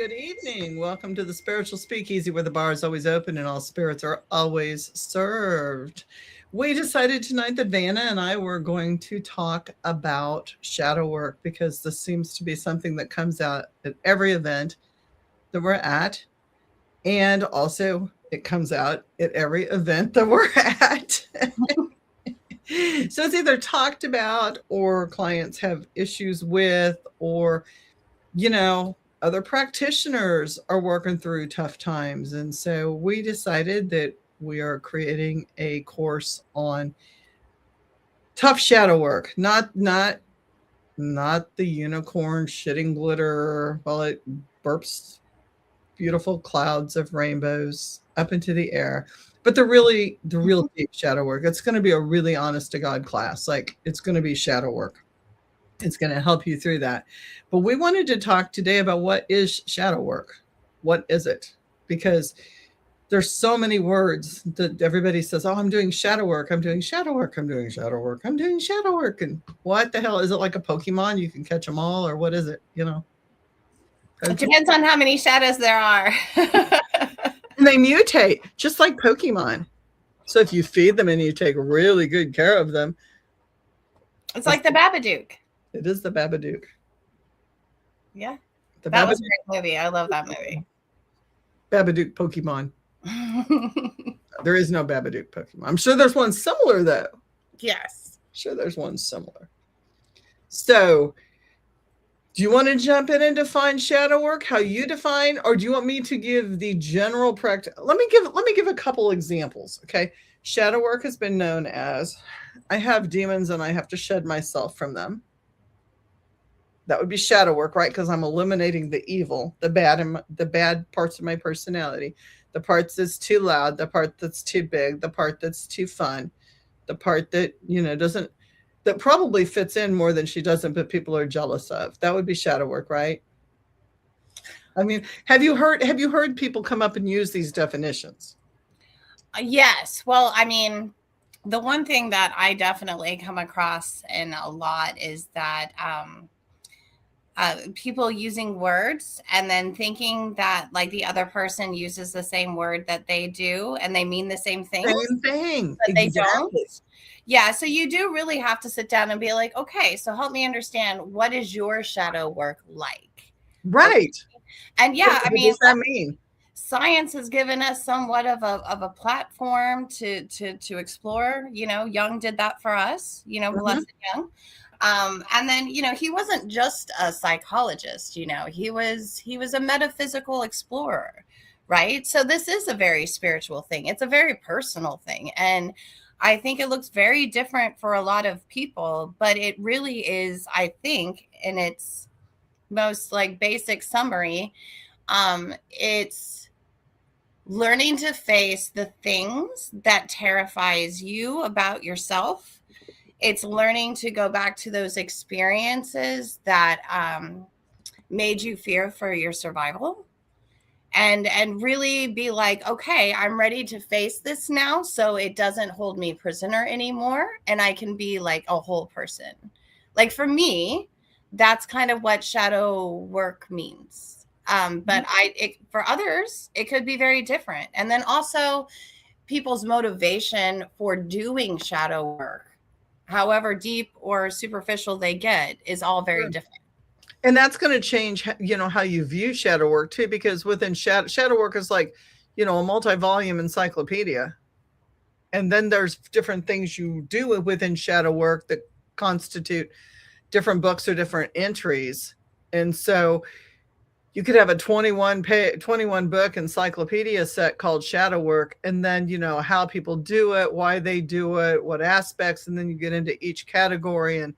Good evening. Welcome to the Spiritual Speakeasy, where the bar is always open and all spirits are always served. We decided tonight that Vanna and I were going to talk about shadow work because this seems to be something that comes out at every event that we're at. And also, it comes out at every event that we're at. So it's either talked about or clients have issues with, or other practitioners are working through tough times. And so we decided that we are creating a course on tough shadow work, not the unicorn shitting glitter while it burps beautiful clouds of rainbows up into the air, but the real deep shadow work. It's going to be a really honest to God class. Like, it's going to be shadow work. It's going to help you through that. But we wanted to talk today about what is shadow work. What is it? Because there's so many words that everybody says, "Oh, I'm doing shadow work. I'm doing shadow work. I'm doing shadow work. I'm doing shadow work." And what the hell is it? Like a Pokemon? You can catch them all, or what is it? It depends on how many shadows there are. And they mutate, just like Pokemon. So if you feed them and you take really good care of them, it's like the Babadook. It is the Babadook. Yeah. That was a great movie. I love that movie. Babadook Pokemon. There is no Babadook Pokemon. I'm sure there's one similar, though. Yes. I'm sure there's one similar. So, do you want to jump in and define shadow work, how you define, or do you want me to give the general practice? Let me give a couple examples, okay? Shadow work has been known as, I have demons and I have to shed myself from them. That would be shadow work, right? Because I'm eliminating the evil, the bad parts of my personality, the parts that's too loud, the part that's too big, the part that's too fun, the part that that probably fits in more than she doesn't, but people are jealous of. That would be shadow work, right? I mean, have you heard people come up and use these definitions? Yes. Well, I mean, the one thing that I definitely come across in a lot is that people using words and then thinking that like the other person uses the same word that they do and they mean the same thing. Same thing. But exactly. They don't. Yeah. So you do really have to sit down and be like, okay, so help me understand, what is your shadow work like? Right. Okay. And yeah, what does that mean? Science has given us somewhat of a platform to explore. Jung did that for us, blessed Jung. And then, he wasn't just a psychologist, he was a metaphysical explorer, right? So this is a very spiritual thing. It's a very personal thing. And I think it looks very different for a lot of people, but it really is, I think, in its most like basic summary, it's learning to face the things that terrifies you about yourself. It's learning to go back to those experiences that made you fear for your survival, and really be like, okay, I'm ready to face this now, so it doesn't hold me prisoner anymore, and I can be like a whole person. Like for me, that's kind of what shadow work means. But for others, it could be very different. And then also people's motivation for doing shadow work, however deep or superficial they get, is all very different. And that's going to change, how you view shadow work too, because within shadow work is like, a multi-volume encyclopedia. And then there's different things you do within shadow work that constitute different books or different entries. And so you could have a 21 book encyclopedia set called shadow work, and then how people do it, why they do it, what aspects, and then you get into each category and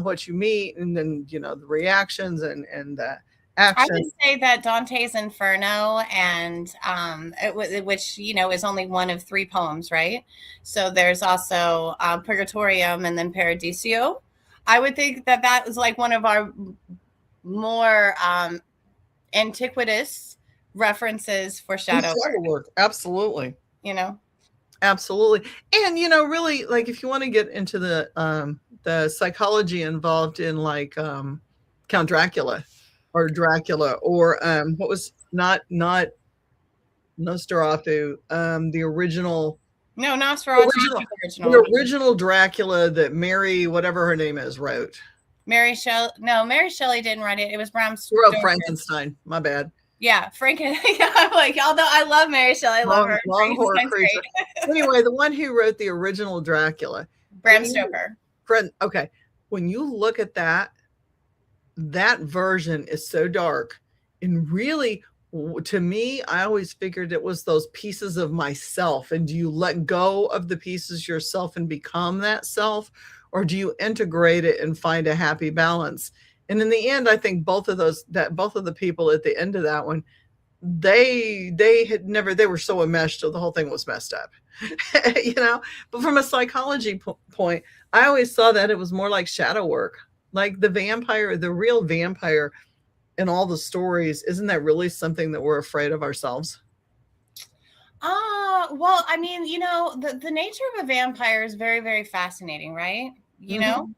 what you meet, and then the reactions and the action. I would say that Dante's Inferno and which is only one of 3 poems, right? So there's also Purgatorium and then Paradiso. I would think that was like one of our more antiquitous references for shadow work. Absolutely. Absolutely. And really, like, if you want to get into the psychology involved in like Count Dracula, or Dracula, or what was not Nosferatu, the original. No, Nosferatu Original, was original. the original Dracula that Mary, whatever her name is, wrote. Mary Shelley didn't write it. It was Bram She wrote Stoker. Frankenstein. My bad. Yeah, yeah, I'm like, although I love Mary Shelley, I love her. Long horror creature. Anyway, the one who wrote the original Dracula, Bram Stoker. Okay, when you look at that version is so dark, and really, to me, I always figured it was those pieces of myself. And do you let go of the pieces yourself and become that self, or do you integrate it and find a happy balance? And in the end, I think both of the people at the end of that one, they were so enmeshed, so the whole thing was messed up. But from a psychology point, I always saw that it was more like shadow work, like the real vampire in all the stories. Isn't that really something that we're afraid of ourselves? Well, I mean, the nature of a vampire is very, very fascinating, right? You know?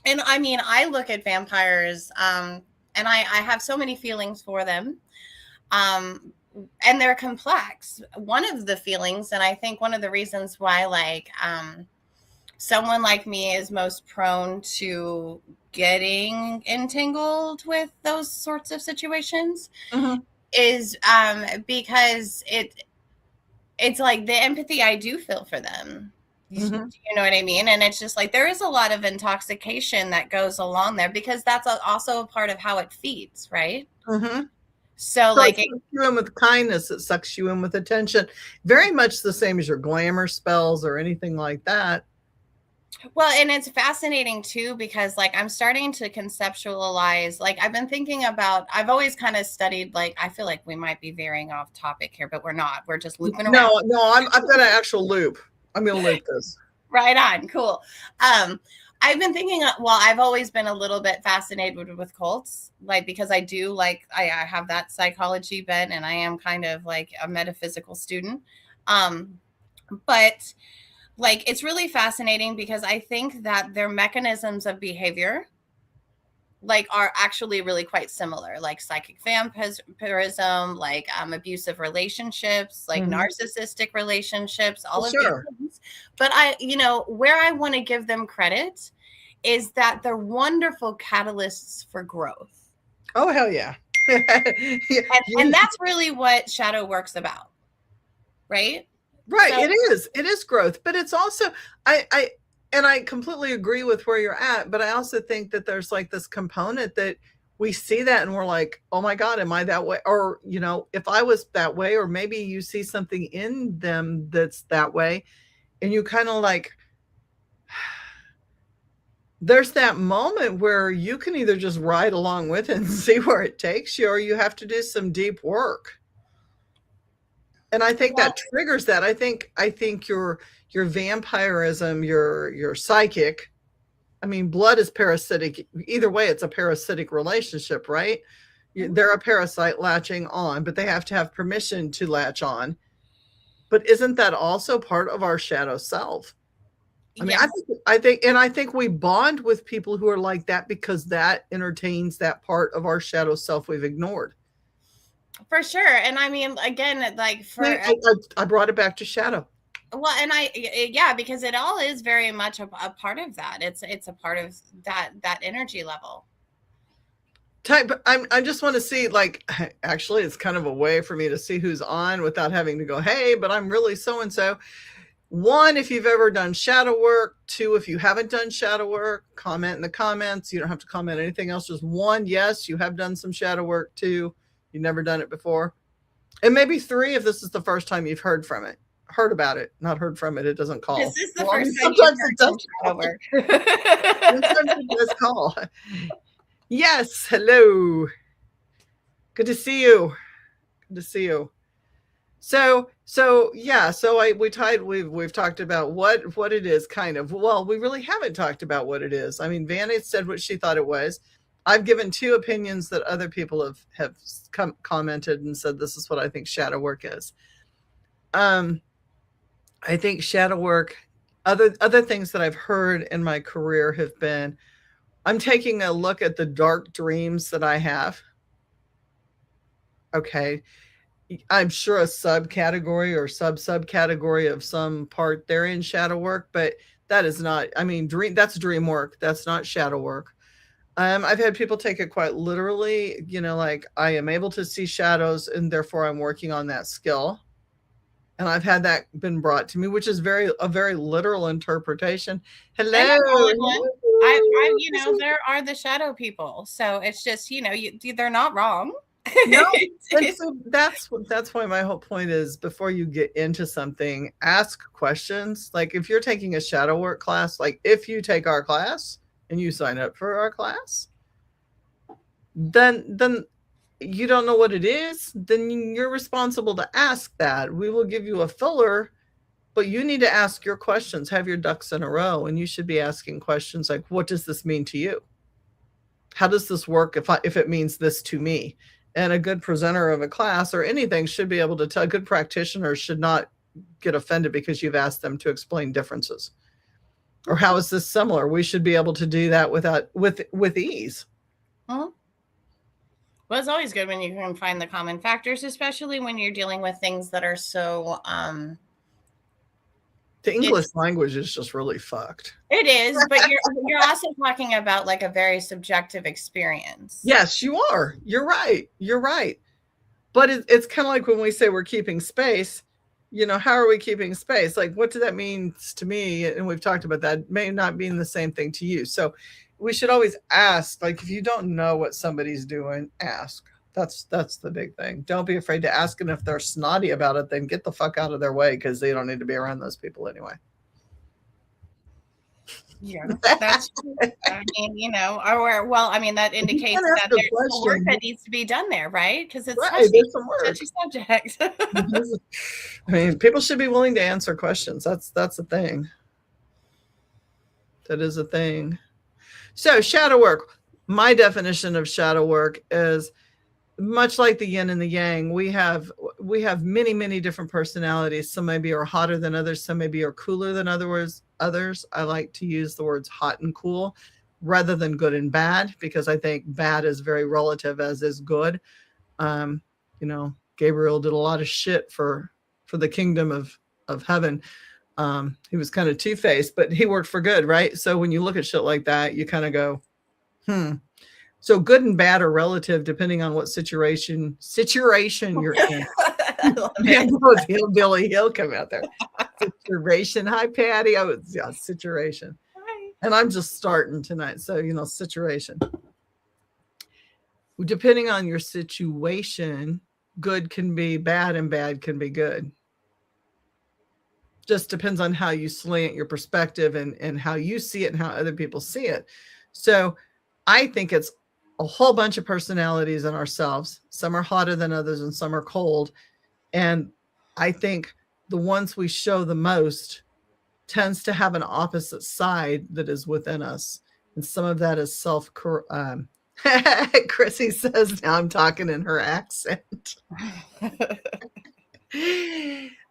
And I mean, I look at vampires, and I have so many feelings for them. And they're complex. One of the feelings, and I think one of the reasons why, like, someone like me is most prone to getting entangled with those sorts of situations, is because it's like the empathy I do feel for them. You know what I mean? And it's just like there is a lot of intoxication that goes along there, because that's also a part of how it feeds, right? So like, it sucks you in with kindness, it sucks you in with attention, very much the same as your glamour spells or anything like that. Well, and it's fascinating too, because like I'm starting to conceptualize, like I've been thinking about, I've always kind of studied, like, I feel like we might be veering off topic here, but we're not. We're just looping around. No, I've got an actual loop. I'm going to loop this. Right on. Cool. I've been thinking, well, I've always been a little bit fascinated with cults, like, because I do like, I have that psychology bent, and I am kind of like a metaphysical student. But like, it's really fascinating because I think that their mechanisms of behavior, like, are actually really quite similar, like psychic vampirism, like abusive relationships, like narcissistic relationships, all of these things. But where I want to give them credit is that they're wonderful catalysts for growth. Oh, hell yeah. And that's really what shadow work's about, right? Right. So, it is growth, but it's also, I completely agree with where you're at, but I also think that there's like this component that we see that and we're like, oh my God, am I that way? Or, if I was that way, or maybe you see something in them that's that way, and you kind of like, there's that moment where you can either just ride along with it and see where it takes you, or you have to do some deep work. And I think that triggers that. I think your vampirism, your psychic, I mean, blood is parasitic. Either way, it's a parasitic relationship, right? They're a parasite latching on, but they have to have permission to latch on. But isn't that also part of our shadow self? I mean, I think we bond with people who are like that because that entertains that part of our shadow self we've ignored. For sure. And I mean, again, like I brought it back to shadow. Well, and because it all is very much a part of that. It's a part of that energy level. I just want to see, like, actually, it's kind of a way for me to see who's on without having to go, hey, but I'm really so-and-so. 1, if you've ever done shadow work. 2, if you haven't done shadow work, comment in the comments. You don't have to comment anything else. Just 1, yes, you have done some shadow work. 2, you've never done it before. And maybe 3, if this is the first time you've heard about it, not heard from it. It doesn't call. This is the first time sometimes it does shadow work. Sometimes it does call. Yes. Hello. Good to see you. Good to see you. So yeah. So we've talked about what it is, kind of. Well, we really haven't talked about what it is. I mean, Vanna said what she thought it was. I've given 2 opinions that other people have commented and said, this is what I think shadow work is. I think shadow work, other things that I've heard in my career have been, I'm taking a look at the dark dreams that I have. okay, I'm sure a subcategory or subcategory of some part they're in shadow work, but that is not, I mean, that's dream work. That's not shadow work. I've had people take it quite literally, like I am able to see shadows and therefore I'm working on that skill. And I've had that been brought to me, which is a very literal interpretation. And I'm the Hello. only one. There are the shadow people. So it's just, they're not wrong. No, and so that's why my whole point is before you get into something, ask questions. Like if you're taking a shadow work class, like if you take our class and you sign up for our class, then you don't know what it is, then you're responsible to ask that. We will give you a filler, but you need to ask your questions, have your ducks in a row, and you should be asking questions like, what does this mean to you? How does this work if it means this to me? And a good presenter of a class or anything should be able to tell. Good practitioners should not get offended because you've asked them to explain differences. Or how is this similar? We should be able to do that with ease. Well, it's always good when you can find the common factors, especially when you're dealing with things that are so the English language is just really fucked. It is, but you're also talking about like a very subjective experience. Yes, you are. You're right. You're right. But it's kind of like when we say we're keeping space, how are we keeping space? Like, what does that mean to me? And we've talked about that. It may not mean the same thing to you. So we should always ask, like, if you don't know what somebody's doing, ask. That's the big thing. Don't be afraid to ask. And if they're snotty about it, then get the fuck out of their way because they don't need to be around those people anyway. Yeah, that's true. I mean, that indicates that there's some work that needs to be done there, right? Because it's touchy subject. I mean, people should be willing to answer questions. That's a thing. That is a thing. So shadow work. My definition of shadow work is much like the yin and the yang. We have many, many different personalities. Some maybe are hotter than others. Some maybe are cooler than others. I like to use the words hot and cool rather than good and bad, because I think bad is very relative, as is good. Gabriel did a lot of shit for the kingdom of heaven. He was kind of two-faced, but he worked for good, right? So when you look at shit like that, you kind of go, So good and bad are relative depending on what situation you're in. He'll come out there. Situation. Hi, Patty. Situation. Hi. And I'm just starting tonight. So, situation. Depending on your situation, good can be bad and bad can be good. Just depends on how you slant your perspective and how you see it and how other people see it. So I think it's a whole bunch of personalities in ourselves. Some are hotter than others and some are cold. And I think the ones we show the most tends to have an opposite side that is within us. And some of that is Chrissy says, now I'm talking in her accent.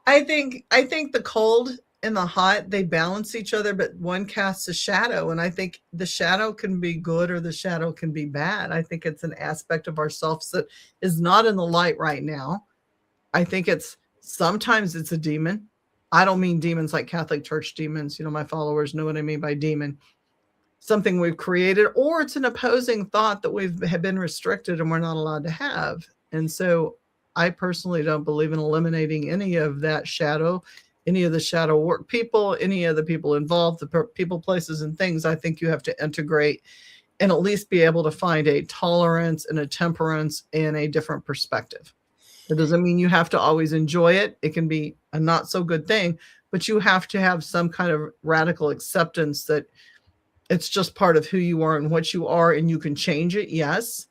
I think the cold and the hot, they balance each other, but one casts a shadow. And I think the shadow can be good or the shadow can be bad. I think it's an aspect of ourselves that is not in the light right now. I think sometimes it's a demon. I don't mean demons like Catholic Church demons. My followers know what I mean by demon. Something we've created, or it's an opposing thought that have been restricted and we're not allowed to have. And so I personally don't believe in eliminating any of that shadow, any of the shadow work people, any of the people involved, the people, places, and things. I think you have to integrate and at least be able to find a tolerance and a temperance and a different perspective. It doesn't mean you have to always enjoy it. It can be a not so good thing, but you have to have some kind of radical acceptance that it's just part of who you are and what you are, and you can change it. Yes.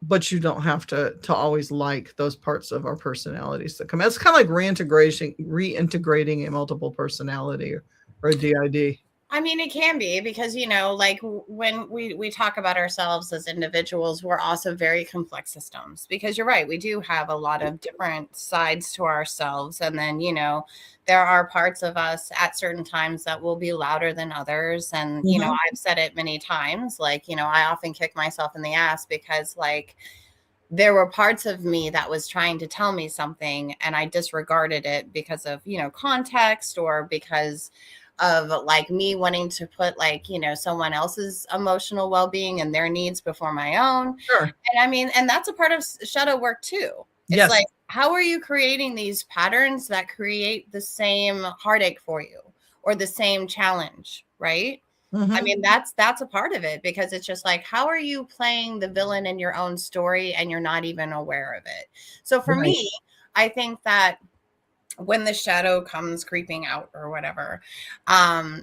But you don't have to always like those parts of our personalities that come. It's kind of like reintegrating a multiple personality or a DID. I mean, it can be because, like when we talk about ourselves as individuals, we're also very complex systems, because you're right. We do have a lot of different sides to ourselves. And then, there are parts of us at certain times that will be louder than others. And, I've said it many times, like, I often kick myself in the ass because, like, there were parts of me that was trying to tell me something, and I disregarded it because of, context, or because of like me wanting to put like, someone else's emotional well-being and their needs before my own. Sure. And I mean, and that's a part of shadow work too. It's Yes. like, how are you creating these patterns that create the same heartache for you or the same challenge, right? Mm-hmm. I mean, that's a part of it, because it's just like, how are you playing the villain in your own story and you're not even aware of it? So for me, I think that when the shadow comes creeping out or whatever,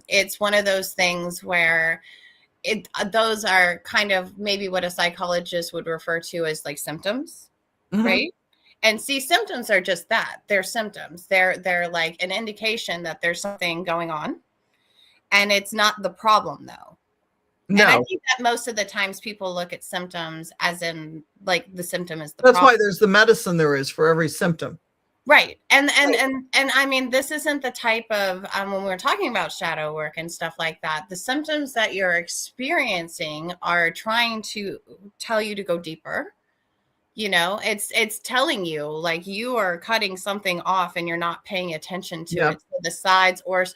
it's one of those things where those are kind of maybe what a psychologist would refer to as like symptoms, right? And see, symptoms are just that. They're symptoms. They're like an indication that there's something going on. And it's not the problem, though. No. And I think that most of the times people look at symptoms as in like the symptom is the That's problem. why there's the medicine there is for every symptom. Right. And I mean, this isn't the type of, when we're talking about shadow work and stuff like that, the symptoms that you're experiencing are trying to tell you to go deeper. It's telling you like you are cutting something off and you're not paying attention to it, to the sides, or,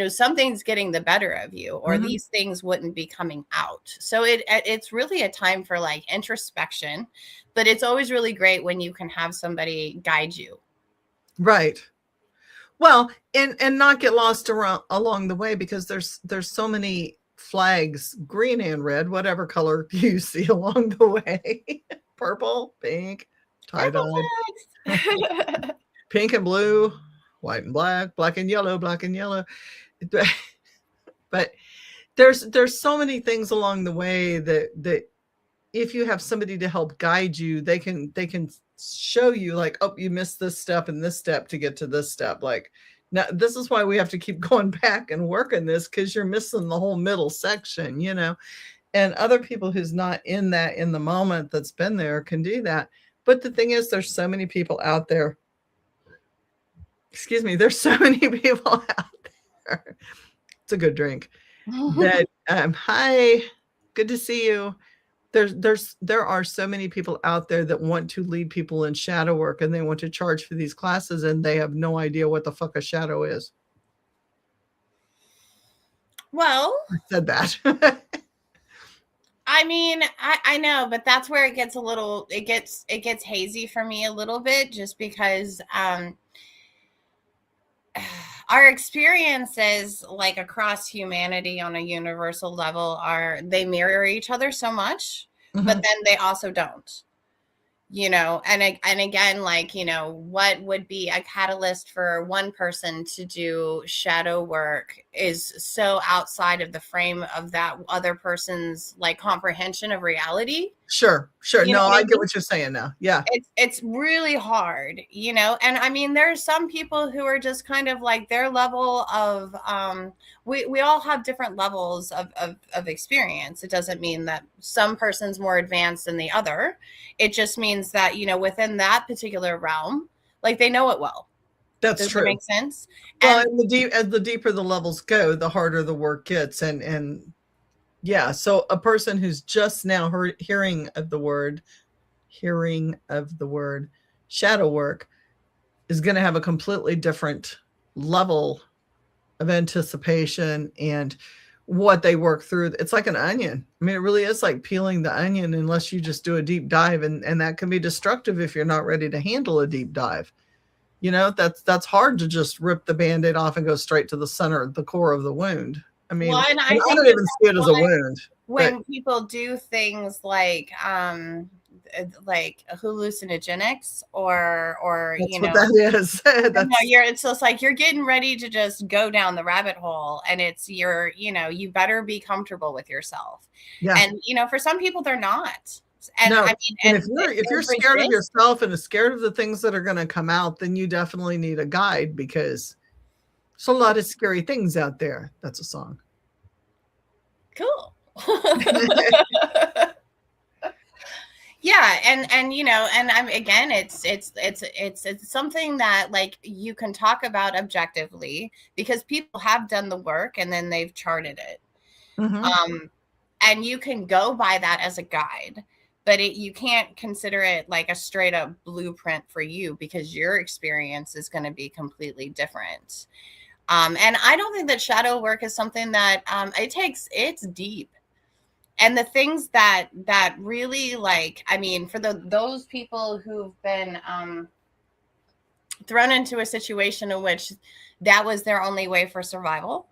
something's getting the better of you, or these things wouldn't be coming out. So it's really a time for like introspection, but it's always really great when you can have somebody guide you. Right. Well, and not get lost along the way, because there's so many flags, green and red, whatever color you see along the way. Purple, pink, tie-dyed, pink and blue, white and black, black and yellow, black and yellow. But there's so many things along the way that if you have somebody to help guide you, they can show you like, oh, you missed this step and this step to get to this step. Like, now this is why we have to keep going back and working this, because you're missing the whole middle section, and other people who's not in the moment that's been there can do that. But the thing is, there's so many people out there. Excuse me. There's so many people out there. It's a good drink. That hi, good to see you. There are so many people out there that want to lead people in shadow work, and they want to charge for these classes, and they have no idea what the fuck a shadow is. Well, I said that. I mean, I know, but that's where it gets it gets hazy for me a little bit, just because our experiences like across humanity on a universal level they mirror each other so much, but then they also don't. And again, like, what would be a catalyst for one person to do shadow work is so outside of the frame of that other person's like comprehension of reality. Sure. No, I get what you're saying now. Yeah. It's really hard, and I mean, there's some people who are just kind of like their level of, we all have different levels of experience. It doesn't mean that some person's more advanced than the other. It just means that, within that particular realm, like they know it well. That's true. Does that make sense? Well, as the deeper the levels go, the harder the work gets. And yeah, so a person who's just now hearing of the word shadow work is going to have a completely different level of anticipation and what they work through. It's like an onion. I mean, it really is like peeling the onion, unless you just do a deep dive, and that can be destructive if you're not ready to handle a deep dive. That's hard to just rip the Band-Aid off and go straight to the center, the core of the wound. I mean, I don't even see it as a wound. When people do things like hallucinogenics or that's what that is. It's just like you're getting ready to just go down the rabbit hole, and it's you better be comfortable with yourself. Yeah. And for some people they're not. And no. I mean, if you're scared of yourself and scared of the things that are going to come out, then you definitely need a guide, because there's a lot of scary things out there. That's a song. Cool. Yeah, and I'm again, it's something that like you can talk about objectively, because people have done the work and then they've charted it. And you can go by that as a guide. but you can't consider it like a straight up blueprint for you, because your experience is going to be completely different. And I don't think that shadow work is something that it's deep. And the things that really, like, I mean, for those people who've been thrown into a situation in which that was their only way for survival,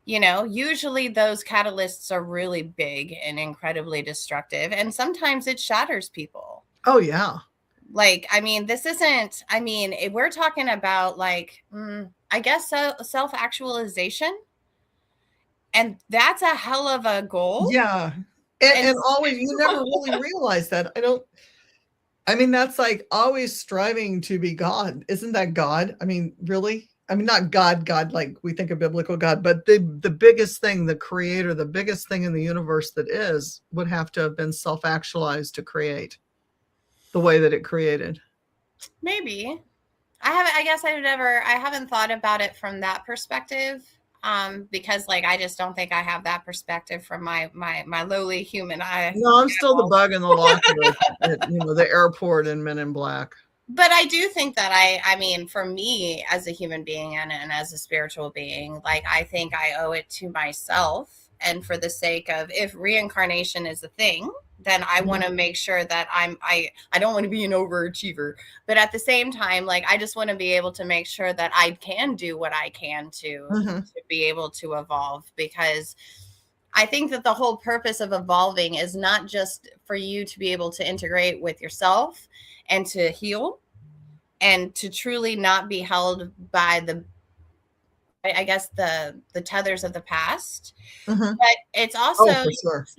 usually those catalysts are really big and incredibly destructive, and sometimes it shatters people. Oh yeah. Like, I mean, we're talking about, like, I guess, self-actualization, and that's a hell of a goal. Yeah. And always, you never really realize that. I mean, that's like always striving to be God. Isn't that God? I mean, really? I mean, not God, like we think of biblical God, but the biggest thing, the creator, the biggest thing in the universe that would have to have been self-actualized to create the way that it created. Maybe. I guess I haven't thought about it from that perspective. Because, like, I just don't think I have that perspective from my lowly human eye. No, I'm still the bug in the locker at the airport in Men in Black. But I do think that I mean, for me as a human being and as a spiritual being, like, I think I owe it to myself. And for the sake of, if reincarnation is a thing, then I want to make sure that I don't want to be an overachiever, but at the same time, like, I just want to be able to make sure that I can do what I can to be able to evolve, because I think that the whole purpose of evolving is not just for you to be able to integrate with yourself and to heal and to truly not be held by the tethers of the past, but it's also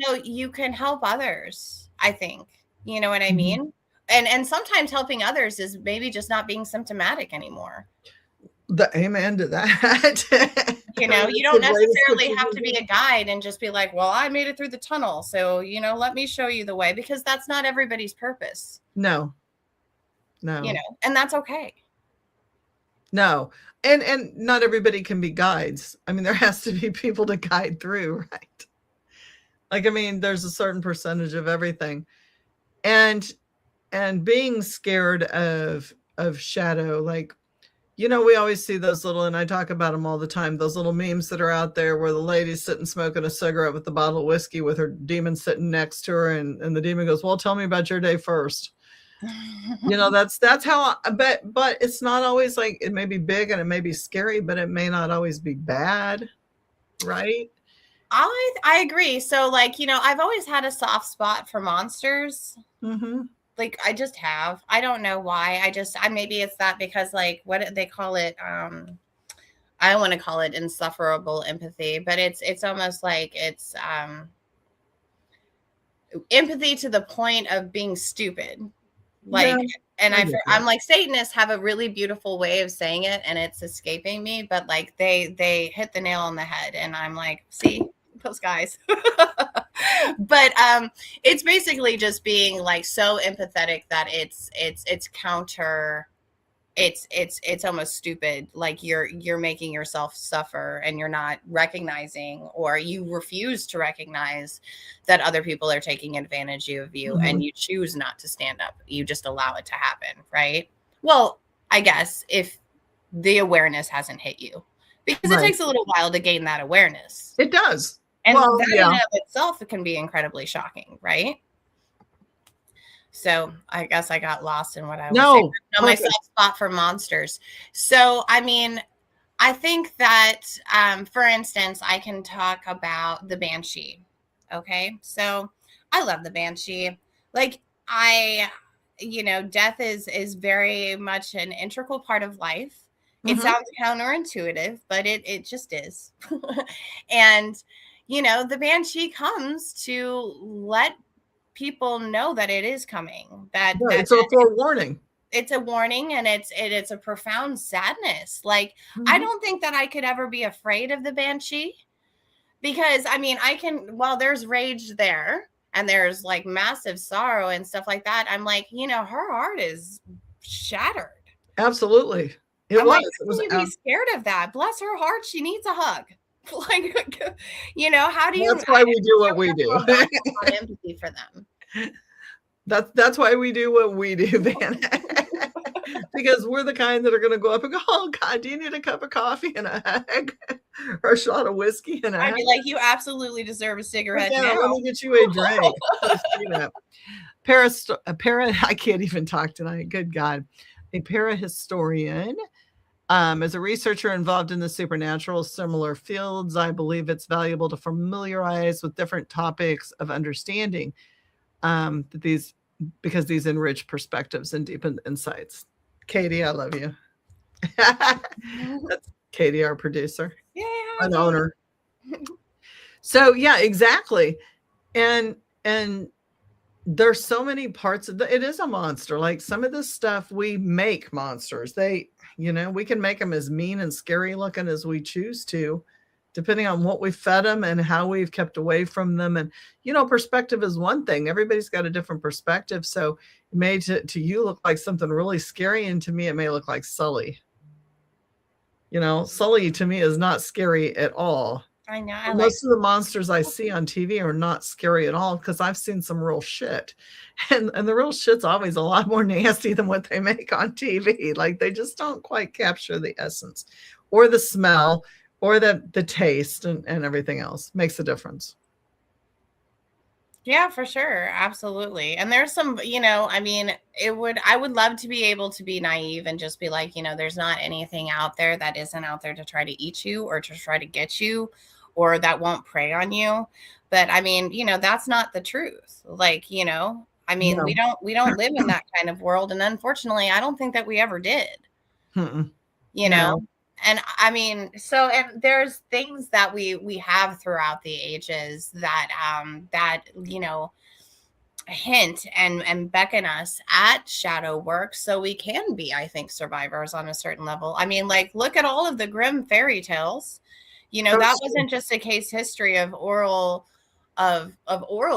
so you can help others, I think. You know what I mean? And sometimes helping others is maybe just not being symptomatic anymore. Amen to that. You don't necessarily have to be a guide and just be like, well, I made it through the tunnel, so, let me show you the way, because that's not everybody's purpose. No. And that's okay. No. And not everybody can be guides. I mean, there has to be people to guide through, right? Like, I mean, there's a certain percentage of everything. And being scared of shadow, like, we always see those little, and I talk about them all the time, those little memes that are out there where the lady's sitting smoking a cigarette with a bottle of whiskey with her demon sitting next to her, and the demon goes, well, tell me about your day first. That's how but it's not always, like, it may be big and it may be scary, but it may not always be bad, right? I agree. So, like, I've always had a soft spot for monsters. Like, I just have. I don't know why. Maybe it's that, because, like, what they call it, I want to call it insufferable empathy, but it's almost like it's empathy to the point of being stupid. Like, and I'm like, Satanists have a really beautiful way of saying it, and it's escaping me, but, like, they hit the nail on the head, and I'm like, see, those guys. But it's basically just being, like, so empathetic that it's counter. It's almost stupid. Like, you're making yourself suffer, and you're not recognizing, or you refuse to recognize that other people are taking advantage of you, and you choose not to stand up. You just allow it to happen, right? Well, I guess if the awareness hasn't hit you, because it takes a little while to gain that awareness. It does. And that in and of itself, it can be incredibly shocking, right? So I guess I got lost in what I was saying. No, my soft spot for monsters. So, I mean, I think that, for instance, I can talk about the Banshee. Okay. So I love the Banshee. Like, death is very much an integral part of life. It sounds counterintuitive, but it just is. And, the Banshee comes to let people know that it is coming. That it's a forewarning. It's a warning, and it's a profound sadness. Like, I don't think that I could ever be afraid of the Banshee, because, I mean, there's rage there, and there's, like, massive sorrow and stuff like that. I'm like, her heart is shattered. Absolutely. It was be scared of that. Bless her heart. She needs a hug. Like, how do you? That's why we do what we do. Empathy for them. That's why we do what we do, Van. Because we're the kind that are going to go up and go, oh God, do you need a cup of coffee and a hug, or a shot of whiskey and a I'd hug? be like, you absolutely deserve a cigarette Yeah, now. let me get you a drink. I can't even talk tonight. Good God. A parahistorian. As a researcher involved in the supernatural, similar fields, I believe it's valuable to familiarize with different topics of understanding because these enrich perspectives and deepen insights. Katie, I love you. That's Katie, our producer, Yeah, an owner. So yeah, exactly. And there's so many parts of it is a monster. Like some of this stuff we make monsters. We can make them as mean and scary looking as we choose to, depending on what we fed them and how we've kept away from them. And, perspective is one thing. Everybody's got a different perspective. So it may to you look like something really scary. And to me, it may look like Sully. Sully to me is not scary at all. I know. Most of the monsters I see on TV are not scary at all because I've seen some real shit. And the real shit's always a lot more nasty than what they make on TV. Like they just don't quite capture the essence or the smell or the taste and everything else. Makes a difference. Yeah, for sure. Absolutely. And there's some, I would love to be able to be naive and just be like, there's not anything out there that isn't out there to try to eat you or to try to get you or that won't prey on you. But I mean, that's not the truth. Like, no. we don't live in that kind of world. And unfortunately, I don't think that we ever did, No. And I mean, and there's things that we have throughout the ages that hint and beckon us at shadow work so we can be, I think, survivors on a certain level. I mean, like, look at all of the Grimm fairy tales. That wasn't just a case history of oral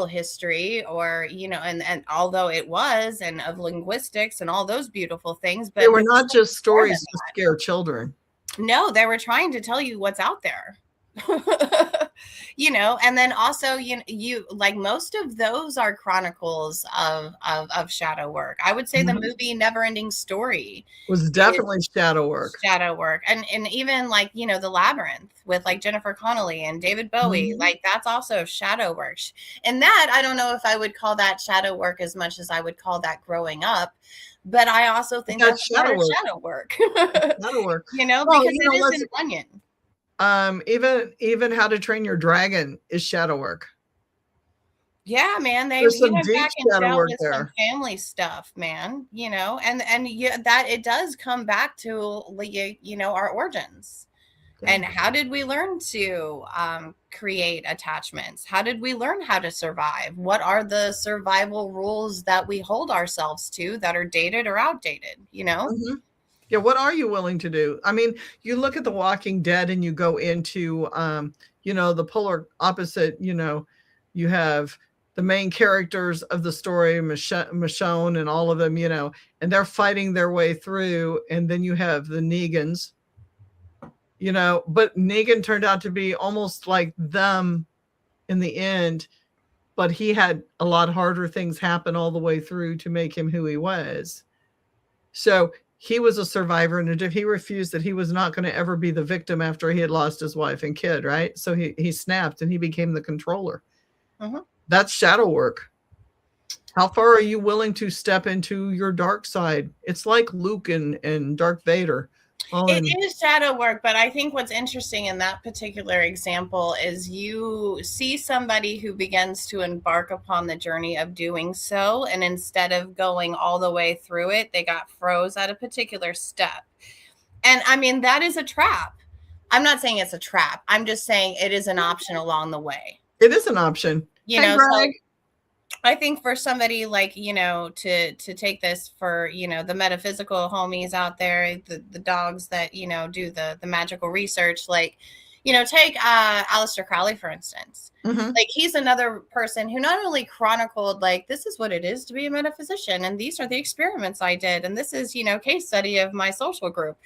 history or and although it was, and of linguistics and all those beautiful things, but they were not just stories to scare children. No, they were trying to tell you what's out there. And then also, you like most of those are chronicles of shadow work. I would say the movie Neverending Story was definitely shadow work. And even like, The Labyrinth with like Jennifer Connelly and David Bowie, like that's also shadow work. And that, I don't know if I would call that shadow work as much as I would call that growing up. But I also think that's shadow work. Shadow work. Because it is an onion. Even How to Train Your Dragon is shadow work. Yeah, man. There's some deep shadow work there. Some family stuff, man. And that it does come back to our origins. And how did we learn to create attachments? How did we learn how to survive? What are the survival rules that we hold ourselves to that are dated or outdated? Yeah, what are you willing to do? I mean, you look at The Walking Dead and you go into, the polar opposite. You have the main characters of the story, Michonne and all of them, and they're fighting their way through. And then you have the Negans. But Negan turned out to be almost like them in the end, but he had a lot harder things happen all the way through to make him who he was. So he was a survivor, and he refused that he was not going to ever be the victim after he had lost his wife and kid, right? So he snapped and he became the controller. That's shadow work. How far are you willing to step into your dark side? It's like Luke and Darth Vader. It is shadow work, but I think what's interesting in that particular example is you see somebody who begins to embark upon the journey of doing so, and instead of going all the way through it, they got froze at a particular step. And I mean, that is a trap. I'm not saying it's a trap. I'm just saying it is an option along the way. It is an option. So I think for somebody like, to take this for, the metaphysical homies out there, the dogs that, do the magical research, like, take Aleister Crowley, for instance. Like, he's another person who not only chronicled, like, this is what it is to be a metaphysician, and these are the experiments I did, and this is, case study of my social group.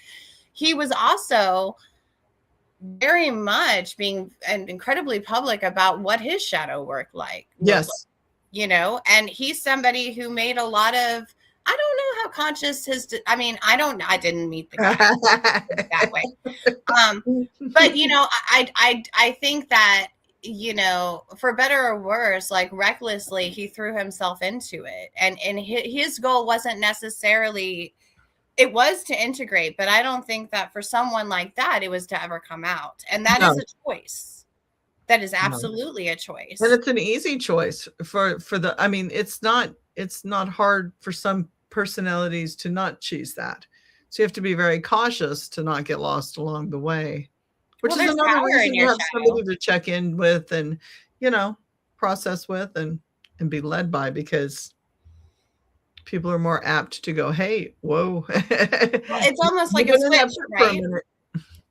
He was also very much being incredibly public about what his shadow work was. Yes. you know, and he's somebody who made a lot of, I don't know how conscious I mean, I didn't meet the guy that way. But you know, I think that, you know, for better or worse, like recklessly, he threw himself into it, and his goal wasn't necessarily, it was to integrate, but I don't think that for someone like that, it was to ever come out, and that is No, a choice. That is no. absolutely a And choice. it's an easy choice for the, I mean, it's not hard for some personalities to not choose that. So you have to be very cautious to not get lost along the way, which Well, is there's another power in reason to your have shadow. somebody to check in with and, you know, process with and be led by, because people are more apt to go, hey, whoa. Well, it's almost like You've a been in that switch, book for a right? minute.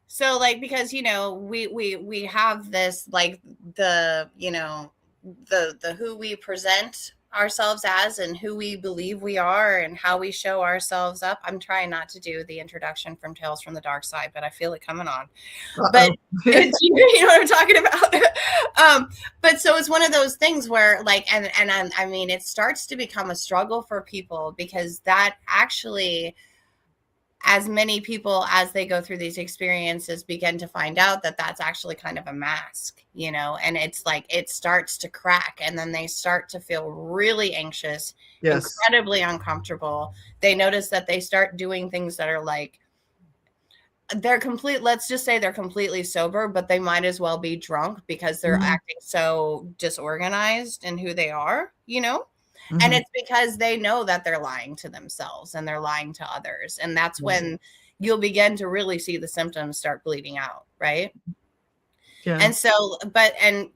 So like, because you know, we have this, like, the, you know, the who we present ourselves as and who we believe we are and how we show ourselves up. I'm trying not to do the introduction from Tales from the Dark Side, but I feel it coming on. But Uh-oh. it's, you know what I'm talking about. But so it's one of those things where, like, and I mean, it starts to become a struggle for people, because that actually, as many people as they go through these experiences begin to find out that that's actually kind of a mask, you know, and it's like it starts to crack, and then they start to feel really anxious, Yes. incredibly uncomfortable. They notice that they start doing things that are like, they're complete, let's just say they're completely sober, but they might as well be drunk because they're acting so disorganized in who they are, you know? And it's because they know that they're lying to themselves and they're lying to others. And that's when you'll begin to really see the symptoms start bleeding out, right? Yeah. And so, but, and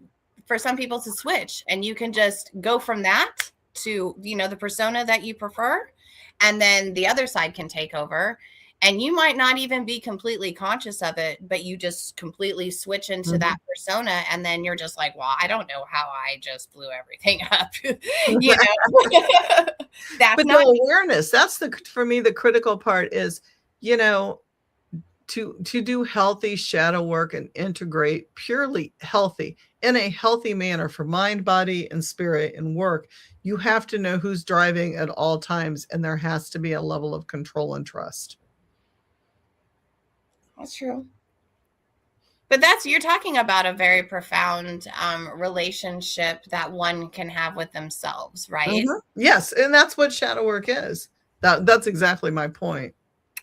for some people to switch, and you can just go from that to, you know, the persona that you prefer, and then the other side can take over. And you might not even be completely conscious of it, but you just completely switch into that persona. And then you're just like, well, I don't know how I just blew everything up. You know, that's But not the awareness, that's for me, the critical part is, you know, to do healthy shadow work and integrate purely healthy in a healthy manner for mind, body, and spirit and work, you have to know who's driving at all times, and there has to be a level of control and trust. That's true. But that's, you're talking about a very profound relationship that one can have with themselves, right? Yes, and that's what shadow work is. That's exactly my point.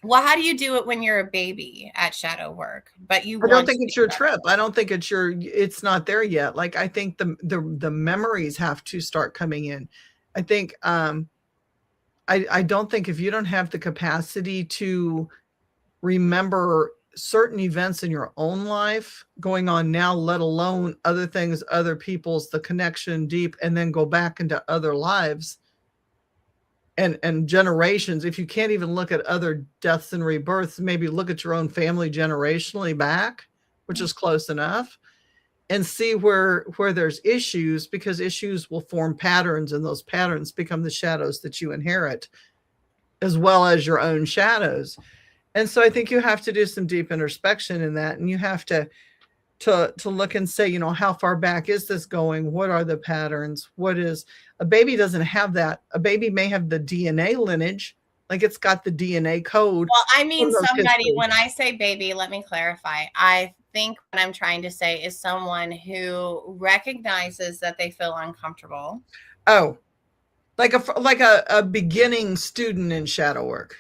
Well, how do you do it when you're a baby at shadow work, but you I don't want think to it's be your better? trip. I don't think it's not there yet. Like, I think the memories have to start coming in. I think I don't think, if you don't have the capacity to remember certain events in your own life going on now, let alone other things, other people's, the connection deep, and then go back into other lives and generations. If you can't even look at other deaths and rebirths, maybe look at your own family generationally back, which is close enough, and see where there's issues, because issues will form patterns, and those patterns become the shadows that you inherit, as well as your own shadows. And so I think you have to do some deep introspection in that, and you have to look and say, you know, how far back is this going? What are the patterns? What is, a baby doesn't have that. A baby may have the DNA lineage, like it's got the DNA code. Well, I mean, somebody, history. when I say baby, let me clarify. I think what I'm trying to say is someone who recognizes that they feel uncomfortable. Oh, like a beginning student in shadow work.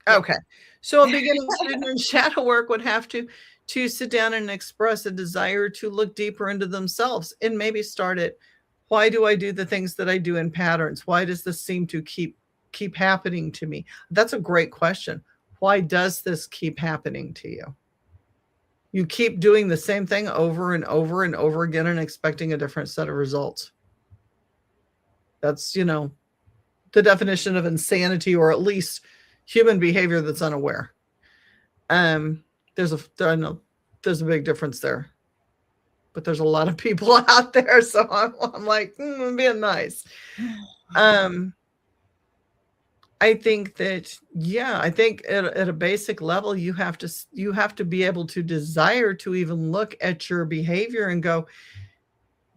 Okay. So a beginning student in shadow work would have to sit down and express a desire to look deeper into themselves, and maybe start it. Why do I do the things that I do in patterns? Why does this seem to keep happening to me? That's a great question. Why does this keep happening to you? You keep doing the same thing over and over and over again and expecting a different set of results. That's, you know, the definition of insanity, or at least human behavior that's unaware. There's a big difference there, but there's a lot of people out there, so I'm like, I'm being nice. I think that, yeah, I think at a basic level, you have to be able to desire to even look at your behavior and go,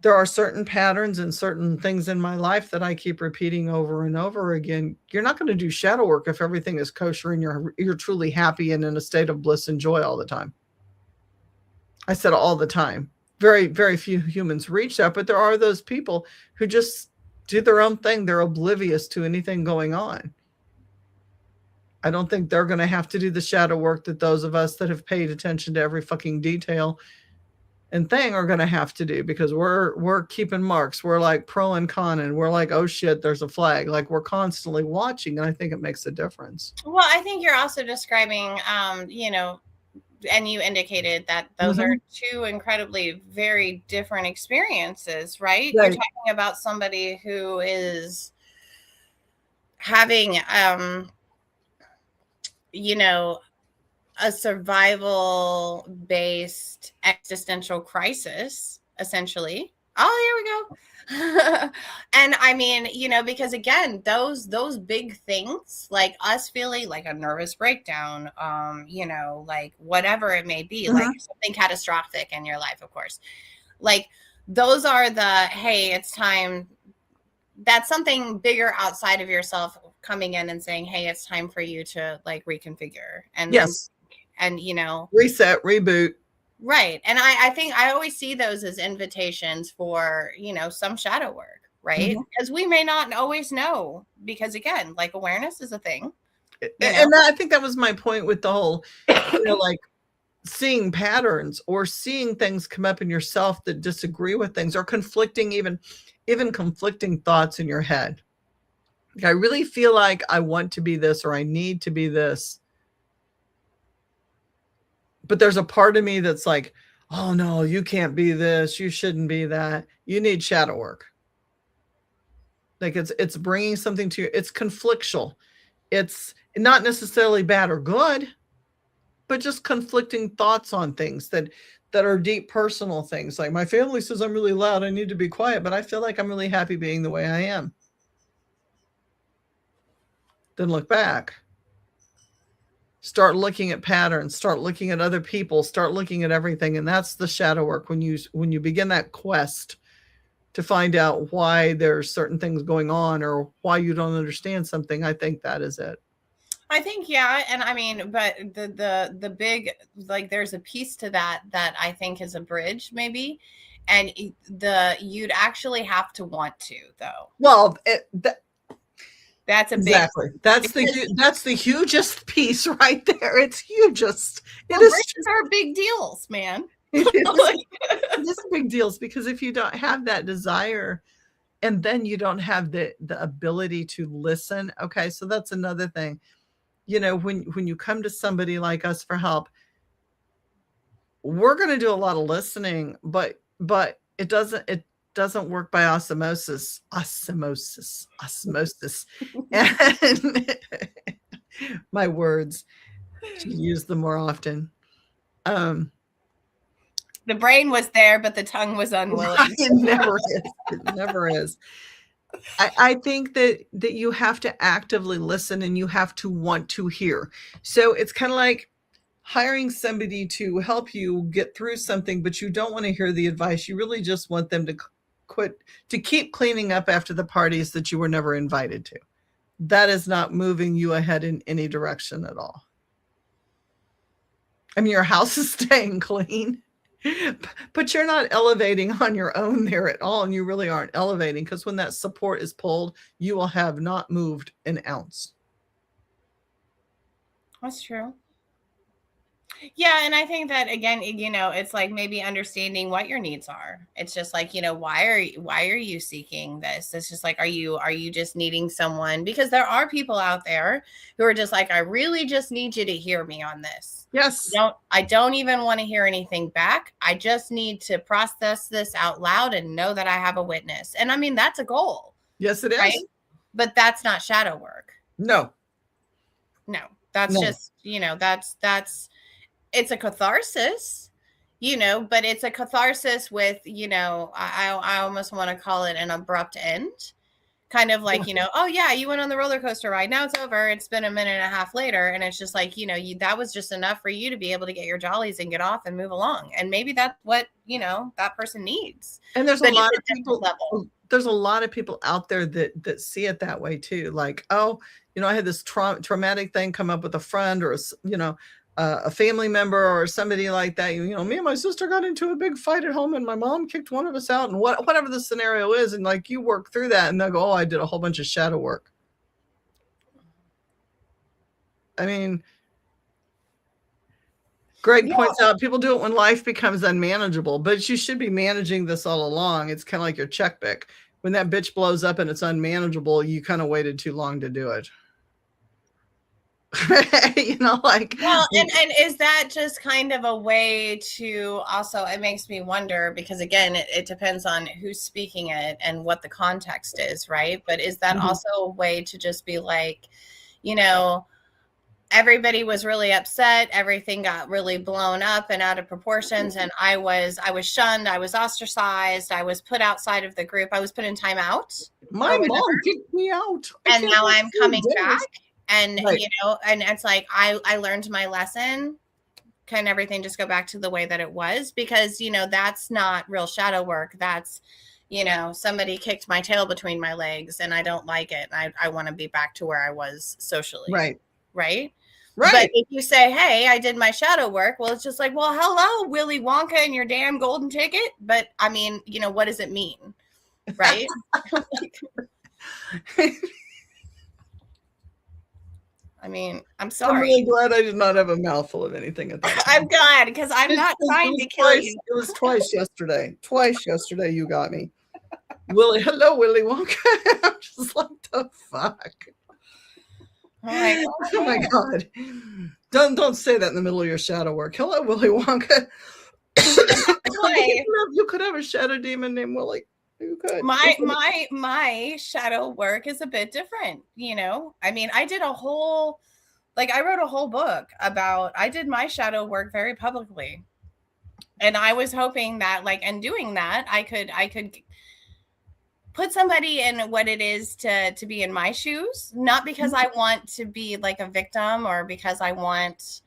there are certain patterns and certain things in my life that I keep repeating over and over again. You're not going to do shadow work if everything is kosher and you're truly happy and in a state of bliss and joy all the time. I said all the time. Very, very few humans reach that, but there are those people who just do their own thing. They're oblivious to anything going on. I don't think they're going to have to do the shadow work that those of us that have paid attention to every fucking detail and thing are going to have to do, because we're keeping marks. We're like pro and con, and we're like, oh shit, there's a flag. Like, we're constantly watching, and I think it makes a difference. Well, I think you're also describing, and you indicated that those are two incredibly very different experiences, right? You're talking about somebody who is having, a survival based existential crisis, essentially. Oh, here we go. And I mean, because again, those big things, like us feeling like a nervous breakdown, like whatever it may be, like something catastrophic in your life, of course, like those are hey, it's time. That's something bigger outside of yourself coming in and saying, hey, it's time for you to like reconfigure and reset, reboot. Right. And I think I always see those as invitations for, some shadow work, right? Because we may not always know, because again, like awareness is a thing. And I think that was my point with the whole, like seeing patterns or seeing things come up in yourself that disagree with things, or conflicting, even conflicting thoughts in your head. Like, I really feel like I want to be this, or I need to be this. But there's a part of me that's like, oh no, you can't be this. You shouldn't be that. You need shadow work. Like, it's bringing something to you. It's conflictual. It's not necessarily bad or good, but just conflicting thoughts on things that are deep personal things. Like, my family says I'm really loud. I need to be quiet, but I feel like I'm really happy being the way I am. Then look back. Start looking at patterns, start looking at other people, start looking at everything. And that's the shadow work. When you begin that quest to find out why there's certain things going on, or why you don't understand something, I think that is it. I think, yeah. And I mean, but the big, like, there's a piece to that I think is a bridge, maybe. And you'd actually have to want to, though. Well, that's a big, exactly. That's the hugest piece right there. It's hugest. Bridges are big deals, man. It is big deals, because if you don't have that desire, and then you don't have the ability to listen. Okay, so that's another thing. When you come to somebody like us for help, we're going to do a lot of listening, but it doesn't work by osmosis. And my words, should use them more often. The brain was there, but the tongue was unwilling. It never is. I think that you have to actively listen, and you have to want to hear. So it's kind of like hiring somebody to help you get through something, but you don't want to hear the advice. You really just want them to keep cleaning up after the parties that you were never invited to. That is not moving you ahead in any direction at all. I mean, your house is staying clean, but you're not elevating on your own there at all. And you really aren't elevating, because when that support is pulled, you will have not moved an ounce. That's true. Yeah. And I think that, again, it's like maybe understanding what your needs are. It's just like, why are you seeking this? It's just like, are you just needing someone? Because there are people out there who are just like, I really just need you to hear me on this. Yes. I don't even want to hear anything back. I just need to process this out loud and know that I have a witness. And I mean, that's a goal. Yes, it is. Right? But that's not shadow work. No. That's just, that's it's a catharsis, but it's a catharsis with, I almost want to call it an abrupt end, kind of like, oh yeah, you went on the roller coaster ride. Now it's over. It's been a minute and a half later. And it's just like, that was just enough for you to be able to get your jollies and get off and move along. And maybe that's what, that person needs. And there's a lot of people there's a lot of people out there that see it that way too. Like, oh, I had this traumatic thing come up with a friend or, a family member or somebody like that. Me and my sister got into a big fight at home and my mom kicked one of us out and whatever the scenario is. And like, you work through that and they'll go, oh, I did a whole bunch of shadow work. I mean, Greg points out people do it when life becomes unmanageable, but you should be managing this all along. It's kind of like your checkbook. When that bitch blows up and it's unmanageable, you kind of waited too long to do it. Well, and is that just kind of a way to also, it makes me wonder, because again, it depends on who's speaking it and what the context is, right? But is that also a way to just be like, everybody was really upset, everything got really blown up and out of proportions, and I was shunned, I was ostracized, I was put outside of the group, I was put in timeout. My mom kicked me out. And now I'm coming back. And, and it's like, I learned my lesson. Can everything just go back to the way that it was? Because, that's not real shadow work. That's, somebody kicked my tail between my legs and I don't like it. I want to be back to where I was socially. Right. Right. But if you say, hey, I did my shadow work, well, it's just like, well, hello, Willy Wonka and your damn golden ticket. But I mean, what does it mean? Right. I mean, I'm sorry. I'm really glad I did not have a mouthful of anything at that time. I'm glad, because I'm not trying to kill you. It was twice yesterday. Twice yesterday you got me. Hello, Willy Wonka. I'm just like, the fuck? Oh my God. Don't say that in the middle of your shadow work. Hello, Willy Wonka. You could have a shadow demon named Willy. You could. My shadow work is a bit different, I mean, I did I wrote a whole book about, I did my shadow work very publicly. And I was hoping that, and doing that, I could put somebody in what it is to be in my shoes, not because I want to be like a victim or because I want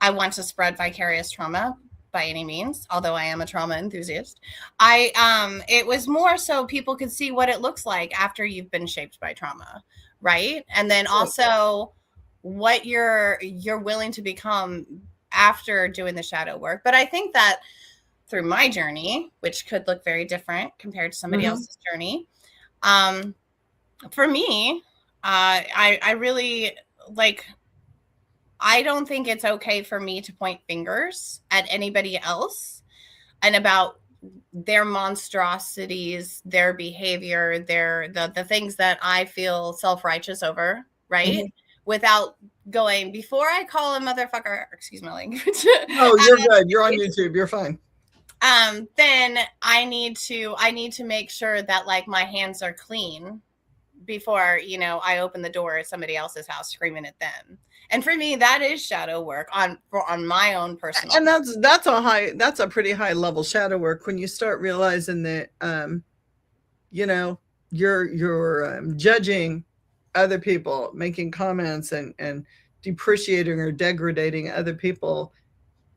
to spread vicarious trauma by any means, although I am a trauma enthusiast. It was more so people could see what it looks like after you've been shaped by trauma, right? And then also what you're willing to become after doing the shadow work. But I think that through my journey, which could look very different compared to somebody else's journey, for me, I really I don't think it's okay for me to point fingers at anybody else and about their monstrosities, their behavior, the things that I feel self-righteous over, right? Without going, before I call a motherfucker, excuse my language. Oh, you're good. You're on YouTube. You're fine. Then I need to make sure that my hands are clean before, I open the door at somebody else's house screaming at them. And for me, that is shadow work on my own personal. And that's a pretty high level shadow work when you start realizing that, you're judging other people, making comments and depreciating or degrading other people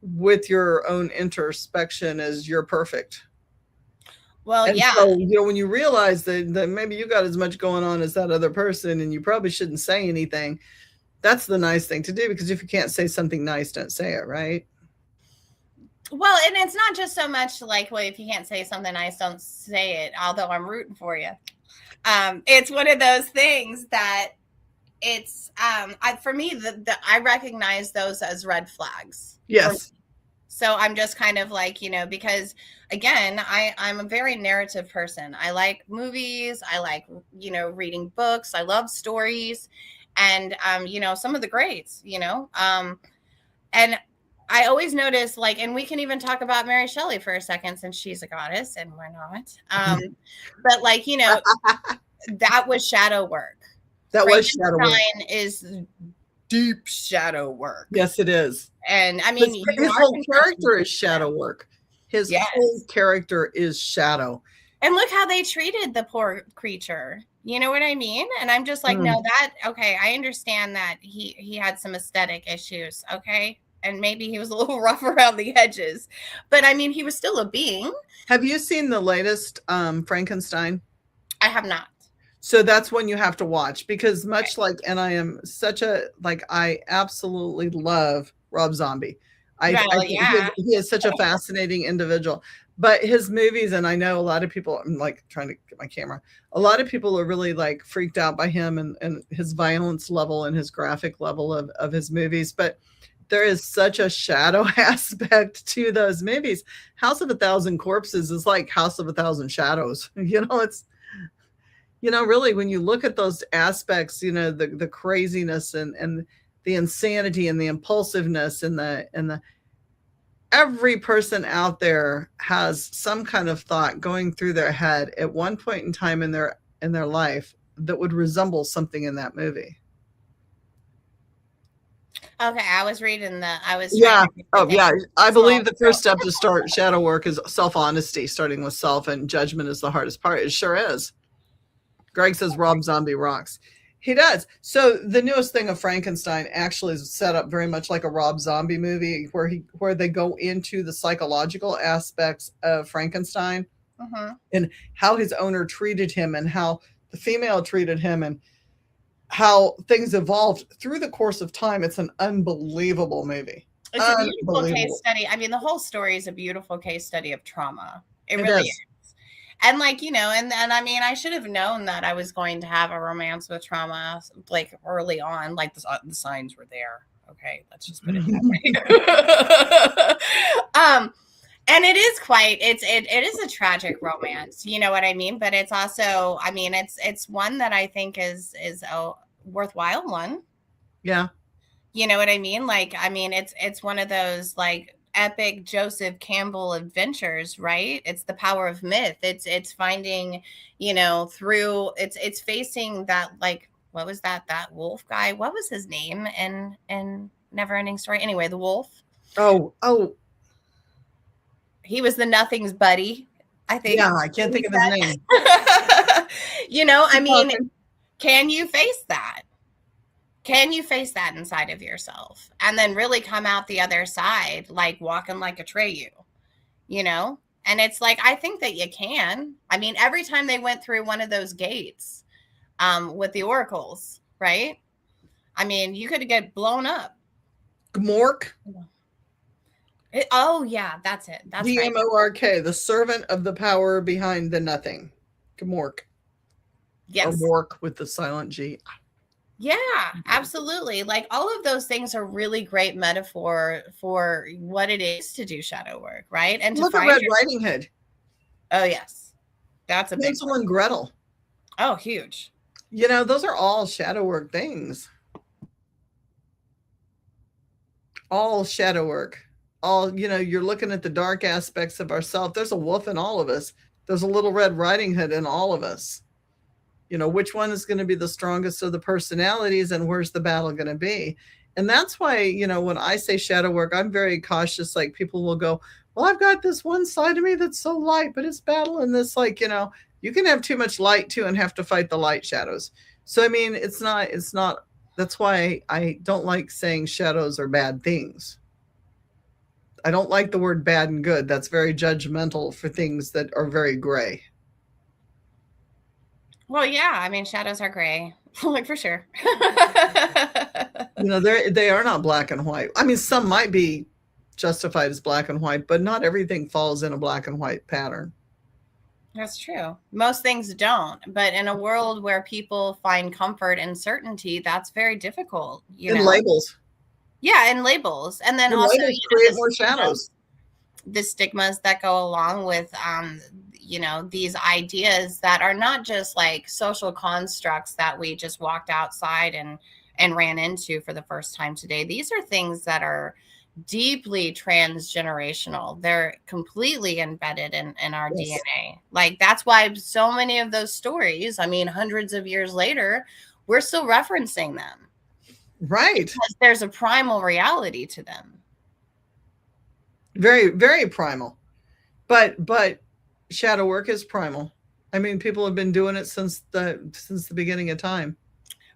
with your own introspection as you're perfect. Well, and yeah. So, when you realize that maybe you got as much going on as that other person and you probably shouldn't say anything, that's the nice thing to do, because if you can't say something nice, don't say it, right? Well, and it's not just so much if you can't say something nice, don't say it, although I'm rooting for you. It's one of those things that it's, for me, I recognize those as red flags. Yes. So I'm just kind of because again, I'm a very narrative person. I like movies. I like, reading books. I love stories and, some of the greats, and I always notice and we can even talk about Mary Shelley for a second, since she's a goddess and we're not. But that was shadow work. That was shadow work. Is deep shadow work. Yes, it is. And I mean, his whole character is shadow work. His whole character is shadow. And look how they treated the poor creature. You know what I mean? And I'm just like, no, okay, I understand that he had some aesthetic issues, okay? And maybe he was a little rough around the edges. But I mean, he was still a being. Have you seen the latest Frankenstein? I have not. So that's one you have to watch, because much like, and I am such a, like, I absolutely love Rob Zombie. I think he is such a fascinating individual. But his movies, and I know a lot of people, I'm like trying to get my camera, a lot of people are really like freaked out by him and his violence level and his graphic level of his movies. But there is such a shadow aspect to those movies. House of a Thousand Corpses is like House of a Thousand Shadows. It's, really, when you look at those aspects, the craziness and the insanity and the impulsiveness and the every person out there has some kind of thought going through their head at one point in time in their life that would resemble something in that movie. Okay, I was reading yeah. Oh, yeah. I believe the first step to start shadow work is self-honesty, starting with self, and judgment is the hardest part. It sure is. Greg says Rob Zombie rocks. He does. So the newest thing of Frankenstein actually is set up very much like a Rob Zombie movie, where they go into the psychological aspects of Frankenstein and how his owner treated him and how the female treated him and how things evolved through the course of time. It's an unbelievable movie. It's a beautiful case study. I mean, the whole story is a beautiful case study of trauma. It really is. And like, and I mean, I should have known that I was going to have a romance with trauma, like early on, like the signs were there. Okay. Let's just put it that way. And it is it is a tragic romance. You know what I mean? But it's also, I mean, it's one that I think is a worthwhile one. Yeah. You know what I mean? Like, I mean, it's one of those like epic Joseph Campbell adventures, right? It's the power of myth. It's finding, through it's facing that, like, what was that wolf guy? What was his name in Neverending Story? Anyway, the wolf. Oh. He was the Nothing's buddy, I think. Yeah, I can't think of his name. I mean, can you face that? Can you face that inside of yourself and then really come out the other side, like walking like Atreyu, And it's like, I think that you can. I mean, every time they went through one of those gates with the oracles, right? I mean, you could get blown up. Gmork? Oh, yeah, that's it. That's Gmork, the servant of the power behind the nothing. Gmork. Yes. Or Mork with the silent G. Yeah, absolutely. Like, all of those things are really great metaphor for what it is to do shadow work, right? And look at Red Riding Hood. Oh, yes. That's a big Hansel and Gretel. Oh, huge. Those are all shadow work things. All shadow work. All, you're looking at the dark aspects of ourselves. There's a wolf in all of us. There's a little Red Riding Hood in all of us. Which one is going to be the strongest of the personalities and where's the battle going to be? And that's why, when I say shadow work, I'm very cautious. Like, people will go, well, I've got this one side of me that's so light, but it's battling this, like, you can have too much light too and have to fight the light shadows. So, I mean, it's not, that's why I don't like saying shadows are bad things. I don't like the word bad and good. That's very judgmental for things that are very gray. Well, yeah, I mean, shadows are gray, like, for sure. They are not black and white. I mean, some might be justified as black and white, but not everything falls in a black and white pattern. That's true. Most things don't, but in a world where people find comfort and certainty, that's very difficult. Labels. Yeah, and labels, and then also create more shadows. The stigmas that go along with these ideas that are not just like social constructs that we just walked outside and ran into for the first time today. These are things that are deeply transgenerational. They're completely embedded in our DNA. Like, that's why so many of those stories, I mean, hundreds of years later, we're still referencing them. Right. Because there's a primal reality to them. Very, very primal. But shadow work is primal. I mean, people have been doing it since the beginning of time.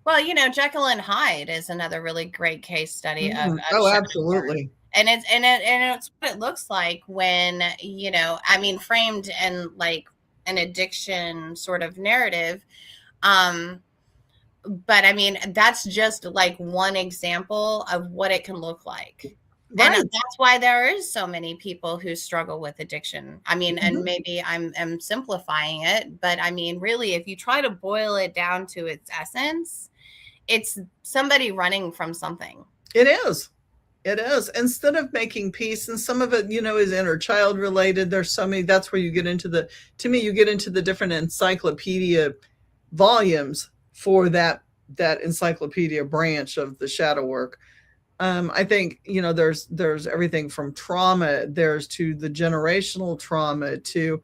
Well, Jekyll and Hyde is another really great case study of Oh, shadow work. absolutely. And it's what it looks like when, I mean, framed in like an addiction sort of narrative. But I mean, that's just like one example of what it can look like. Right. And that's why there is so many people who struggle with addiction. I mean, and maybe I'm simplifying it, but I mean, really, if you try to boil it down to its essence, it's somebody running from something. It is. It is. Instead of making peace, and some of it, is inner child related. There's so many. That's where you get into you get into the different encyclopedia volumes for that encyclopedia branch of the shadow work. I think there's everything from trauma. There's to the generational trauma to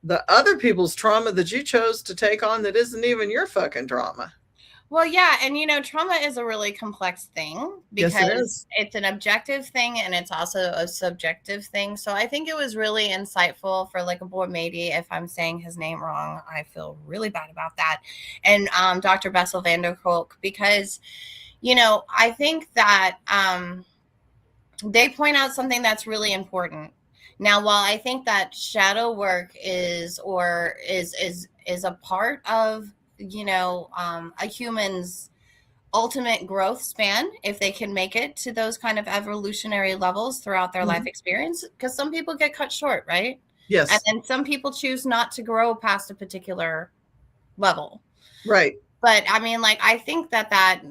the other people's trauma that you chose to take on that isn't even your fucking trauma. Well, yeah, and trauma is a really complex thing because yes, it's an objective thing and it's also a subjective thing. So I think it was really insightful for like a boy, maybe if I'm saying his name wrong, I feel really bad about that. And Dr. Bessel van der Kolk, because I think that they point out something that's really important. Now, while I think that shadow work is a part of a human's ultimate growth span, if they can make it to those kind of evolutionary levels throughout their life experience, because some people get cut short, right? Yes. And then some people choose not to grow past a particular level. Right. But I mean, like, I think that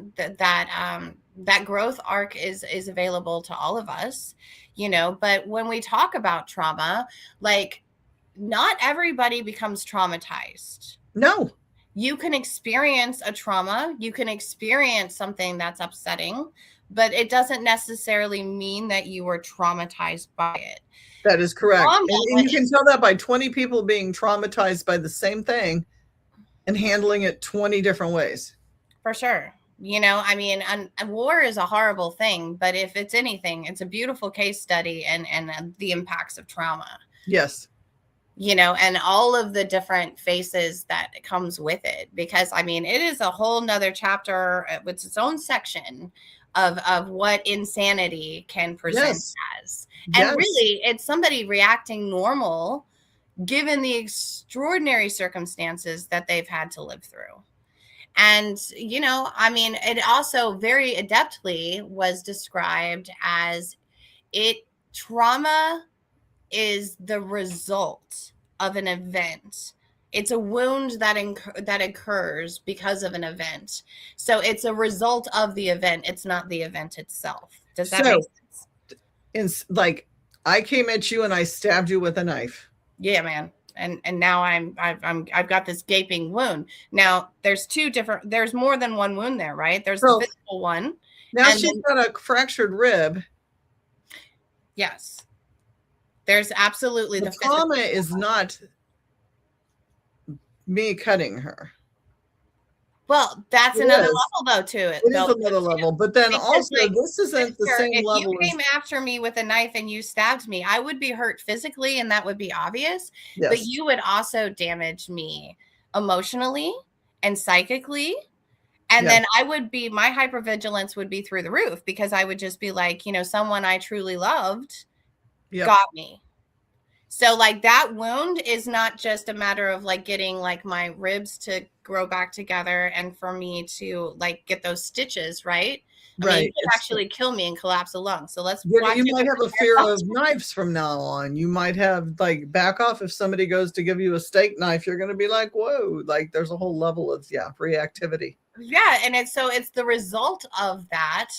growth arc is available to all of us, but when we talk about trauma, like, not everybody becomes traumatized. No. You can experience a trauma, you can experience something that's upsetting, but it doesn't necessarily mean that you were traumatized by it. That is correct. And you can tell that by 20 people being traumatized by the same thing and handling it 20 different ways. For sure. I mean, and war is a horrible thing, but if it's anything, it's a beautiful case study and the impacts of trauma. Yes. And all of the different faces that comes with it, because I mean, it is a whole nother chapter with its own section of what insanity can present as. And really, it's somebody reacting normal given the extraordinary circumstances that they've had to live through. And, I mean, it also very adeptly was described as trauma is the result of an event. It's a wound that occurs because of an event. So it's a result of the event. It's not the event itself. Does that make sense? It's like I came at you and I stabbed you with a knife. Yeah, man. And now I've got this gaping wound. Now there's more than one wound there, right? There's the physical one. Now she's got a fractured rib. Yes. There's absolutely the trauma is not me cutting her. Well, that's another level though to it. It is another level, but then also this isn't the same level. If you came after me with a knife and you stabbed me, I would be hurt physically and that would be obvious, but you would also damage me emotionally and psychically. And then my hypervigilance would be through the roof because I would just be like, someone I truly loved got me. So like that wound is not just a matter of like getting like my ribs to grow back together and for me to like get those stitches, right? I mean, you could actually kill me and collapse a lung. So let's watch. You might have a fear of knives from now on. You might have like back off if somebody goes to give you a steak knife. You're going to be like, whoa, like there's a whole level of reactivity. Yeah, and it's the result of that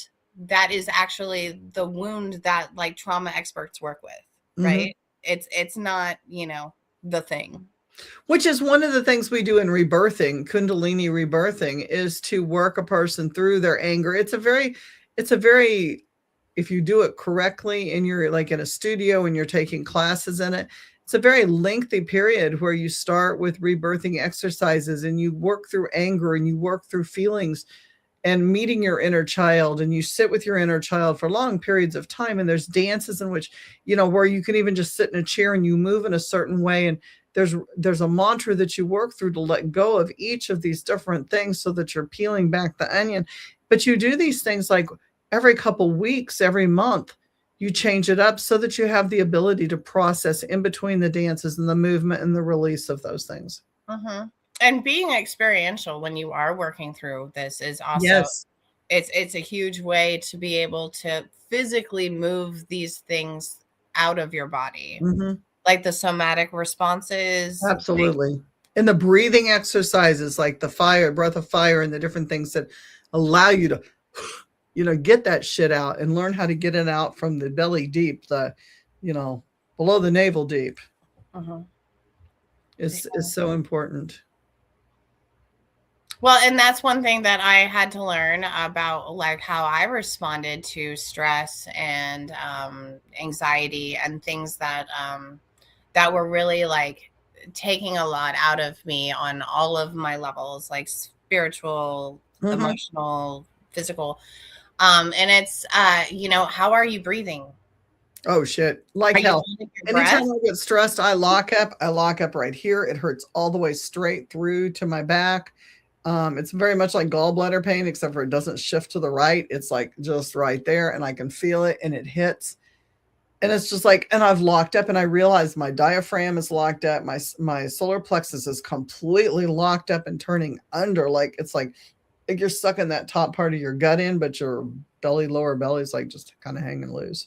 is actually the wound that like trauma experts work with, right? It's not, the thing. Which is one of the things we do in rebirthing, Kundalini rebirthing, is to work a person through their anger. It's a very, if you do it correctly and you're like in a studio and you're taking classes in it, it's a very lengthy period where you start with rebirthing exercises and you work through anger and you work through feelings and meeting your inner child, and you sit with your inner child for long periods of time. And there's dances in which, where you can even just sit in a chair and you move in a certain way. And there's a mantra that you work through to let go of each of these different things so that you're peeling back the onion. But you do these things like every couple weeks, every month, you change it up so that you have the ability to process in between the dances and the movement and the release of those things. Mm-hmm. And being experiential when you are working through this is also, yes, it's a huge way to be able to physically move these things out of your body. mm-hmm. Like the somatic responses. Absolutely. And the breathing exercises like the fire, breath of fire, and the different things that allow you to, get that shit out and learn how to get it out from the belly deep, below the navel deep. Is so important. Well, and that's one thing that I had to learn about, like how I responded to stress and anxiety and things that that were really like taking a lot out of me on all of my levels, like spiritual, emotional, physical. And it's, how are you breathing? Oh shit. Like hell. Anytime I get stressed, I lock up right here. It hurts all the way straight through to my back. It's very much like gallbladder pain, except for it doesn't shift to the right. It's like just right there, and I can feel it, and it hits. And it's just like, and I've locked up, and I realize my diaphragm is locked up. My solar plexus is completely locked up and turning under. Like it's like you're sucking that top part of your gut in, but your lower belly is like just kind of hanging loose.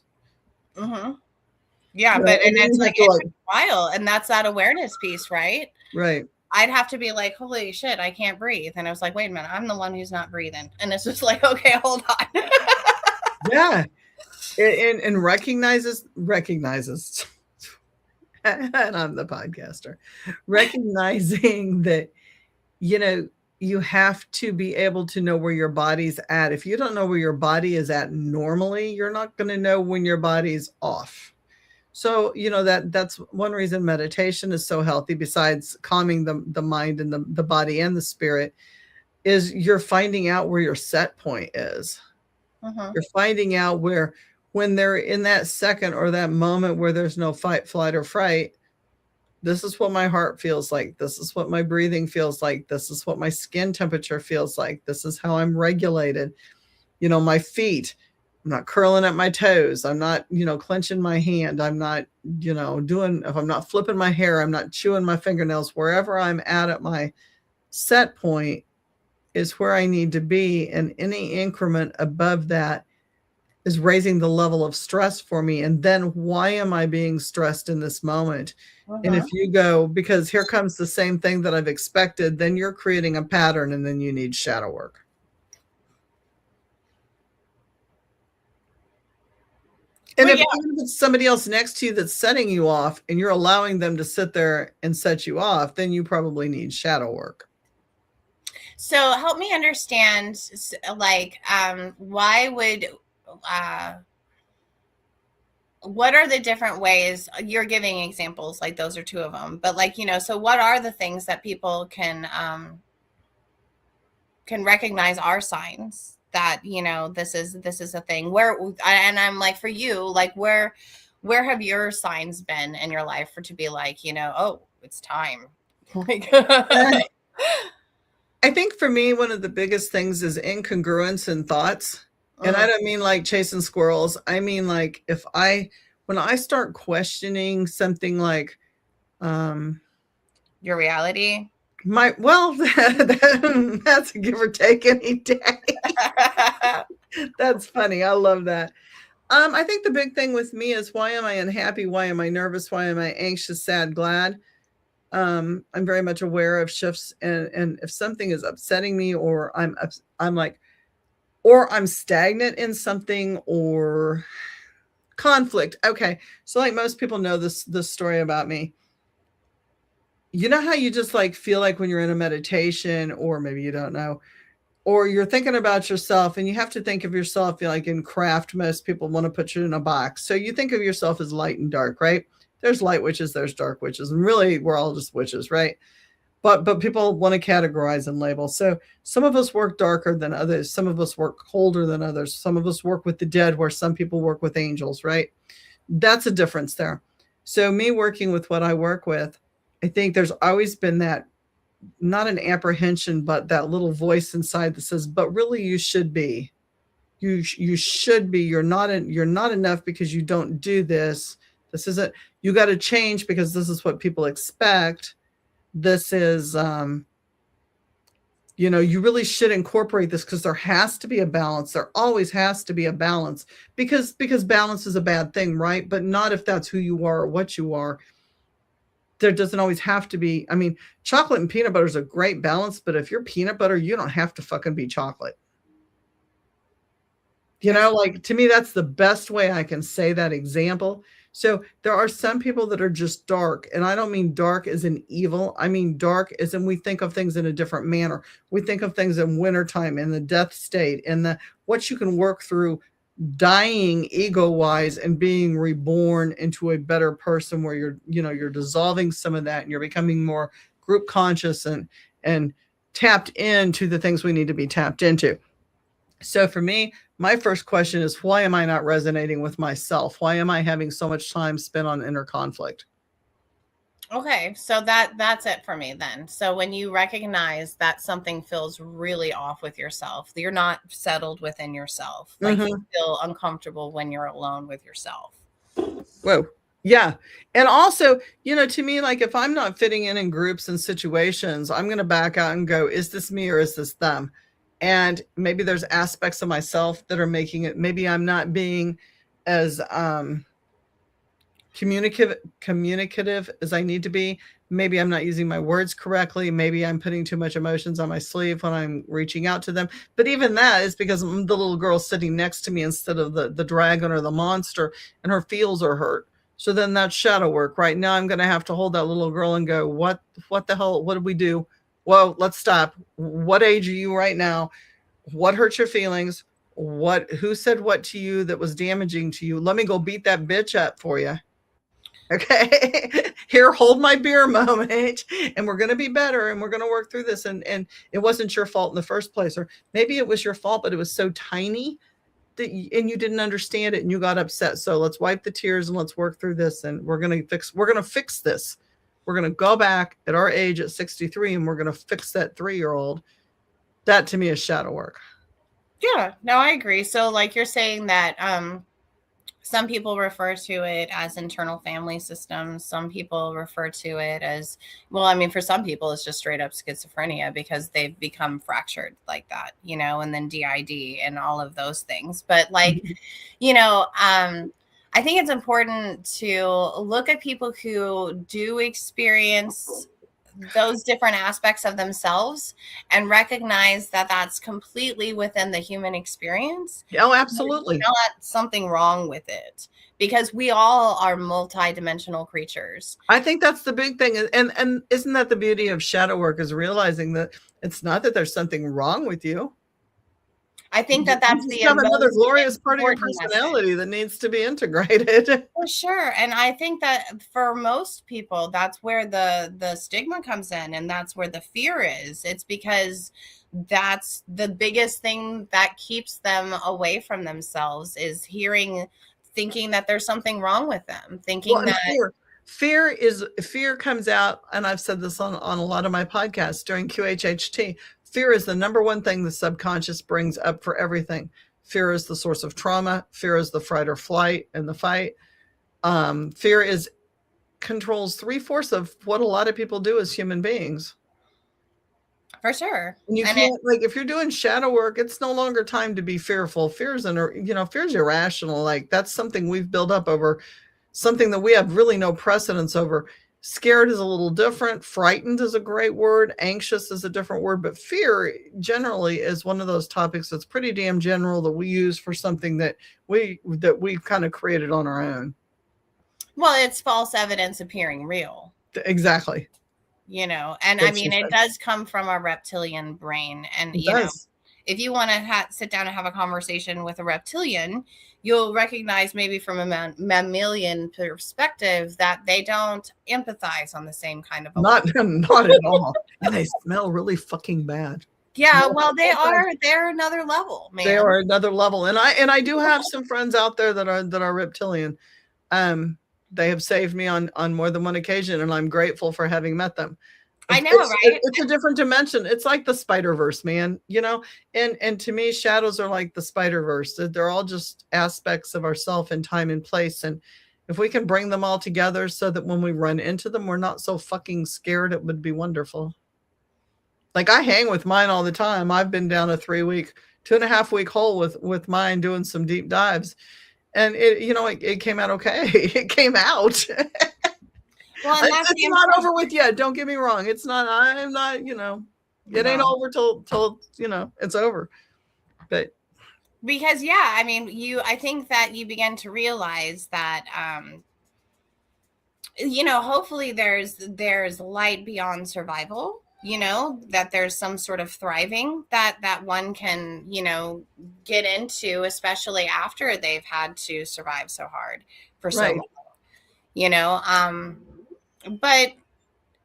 Yeah, but and it's like it's a while, and that's that awareness piece, right? Right. I'd have to be like, holy shit, I can't breathe. And I was like, wait a minute, I'm the one who's not breathing. And it's just like, okay, hold on. Yeah. And recognizes, and I'm the podcaster, recognizing that, you have to be able to know where your body's at. If you don't know where your body is at normally, you're not going to know when your body's off. So, that's one reason meditation is so healthy, besides calming the mind and the body and the spirit, is you're finding out where your set point is. You're finding out where, when they're in that second or that moment where there's no fight, flight, or fright, this is what my heart feels like. This is what my breathing feels like. This is what my skin temperature feels like. This is how I'm regulated. My feet, I'm not curling at my toes. I'm not, clenching my hand. I'm not, if I'm not flipping my hair, I'm not chewing my fingernails. Wherever I'm at my set point is where I need to be. And any increment above that is raising the level of stress for me. And then why am I being stressed in this moment? And if you go, because here comes the same thing that I've expected, then you're creating a pattern, and then you need shadow work. And even if it's somebody else next to you that's setting you off and you're allowing them to sit there and set you off, then you probably need shadow work. So help me understand, like, why would, what are the different ways? You're giving examples, like those are two of them, but like, so what are the things that people can recognize are signs that, this is a thing where, and I'm like, for you, like, where have your signs been in your life to be like, oh, it's time. Like, I think for me, one of the biggest things is incongruence in thoughts. And I don't mean like chasing squirrels. I mean, like when I start questioning something like, your reality, that's a give or take any day. That's funny. I love that. I think the big thing with me is, why am I unhappy? Why am I nervous? Why am I anxious, sad, glad? I'm very much aware of shifts, and if something is upsetting me, or I'm stagnant in something, or conflict. Okay. So like most people know this story about me. You know how you just like feel like when you're in a meditation, or maybe you don't know, or you're thinking about yourself, and you have to think of yourself like in craft. Most people want to put you in a box. So you think of yourself as light and dark, right? There's light witches, there's dark witches, and really we're all just witches, right? But people want to categorize and label. So some of us work darker than others. Some of us work colder than others. Some of us work with the dead, where some people work with angels, right? That's a difference there. So me working with what I work with, I think there's always been that, not an apprehension, but that little voice inside that says, but really you should be. You should be. You're not enough because you don't do this. This isn't, you got to change because this is what people expect. This is you really should incorporate this because there has to be a balance. There always has to be a balance because balance is a bad thing, right? But not if that's who you are or what you are. There doesn't always have to be. I mean, chocolate and peanut butter is a great balance, but if you're peanut butter, you don't have to fucking be chocolate. Like, to me, that's the best way I can say that example. So there are some people that are just dark, and I don't mean dark as in evil. I mean dark as in we think of things in a different manner. We think of things in wintertime, in the death state, and the what you can work through dying ego-wise and being reborn into a better person where you're dissolving some of that and you're becoming more group conscious and tapped into the things we need to be tapped into. So for me, my first question is, why am I not resonating with myself? Why am I having so much time spent on inner conflict? Okay, so that's it for me then. So when you recognize that something feels really off with yourself, you're not settled within yourself. Like you feel uncomfortable when you're alone with yourself. Whoa. Yeah. And also, to me, like if I'm not fitting in groups and situations, I'm going to back out and go, is this me or is this them? And maybe there's aspects of myself that are making it, maybe I'm not being as communicative as I need to be. Maybe I'm not using my words correctly. Maybe I'm putting too much emotions on my sleeve when I'm reaching out to them. But even that is because I'm the little girl sitting next to me instead of the dragon or the monster, and her feels are hurt. So then that's shadow work. Right now I'm going to have to hold that little girl and go, what the hell? What did we do? Whoa, let's stop. What age are you right now? What hurt your feelings? Who said what to you that was damaging to you? Let me go beat that bitch up for you. Okay, here, hold my beer moment, and we're going to be better, and we're going to work through this. And it wasn't your fault in the first place, or maybe it was your fault, but it was so tiny that and you didn't understand it, and you got upset. So let's wipe the tears and let's work through this, and we're going to fix this. We're going to go back at our age at 63, and we're going to fix that 3-year-old. That to me is shadow work. Yeah, no, I agree. So like you're saying that some people refer to it as internal family systems. Some people refer to it as, well, I mean, for some people, it's just straight up schizophrenia because they've become fractured like that, and then DID and all of those things. But like, I think it's important to look at people who do experience those different aspects of themselves and recognize that that's completely within the human experience. Oh, absolutely. There's not something wrong with it because we all are multidimensional creatures. I think that's the big thing. And isn't that the beauty of shadow work, is realizing that it's not that there's something wrong with you. I think that that's the another glorious part of your personality that needs to be integrated. For sure. And I think that for most people, that's where the stigma comes in, and that's where the fear is. It's because that's the biggest thing that keeps them away from themselves, is thinking that there's something wrong with them, thinking that fear comes out. And I've said this on a lot of my podcasts during QHHT. Fear is the number one thing the subconscious brings up for everything. Fear is the source of trauma. Fear is the fight or flight and the fight. Fear controls 3/4 of what a lot of people do as human beings. For sure. And you can't, like, if you're doing shadow work, it's no longer time to be fearful. Fear's irrational. Like, that's something we've built up over, something that we have really no precedence over. Scared is a little different. Frightened is a great word. Anxious is a different word. But fear generally is one of those topics that's pretty damn general that we use for something that we've kind of created on our own. Well, it's false evidence appearing real. Exactly. And I mean, it does come from our reptilian brain. And, if you want to sit down and have a conversation with a reptilian, you'll recognize maybe from a mammalian perspective that they don't empathize on the same kind of a not at all. And they smell really fucking bad. Yeah, well, they're another level, man. They are another level. And I do have some friends out there that are reptilian. they have saved me on more than one occasion, and I'm grateful for having met them. I know, right? It's a different dimension. It's like the Spider-Verse, man, you know? And to me, shadows are like the Spider-Verse. They're all just aspects of ourself in time and place. And if we can bring them all together so that when we run into them, we're not so fucking scared, it would be wonderful. Like I hang with mine all the time. I've been down a 2.5 week hole with mine doing some deep dives. And it came out okay. It came out. Well, it's not over with yet. Don't get me wrong. It's not. I'm not. It ain't over till it's over. But because I mean, I think that you begin to realize that hopefully there's light beyond survival. That there's some sort of thriving that one can get into, especially after they've had to survive so hard for so long. But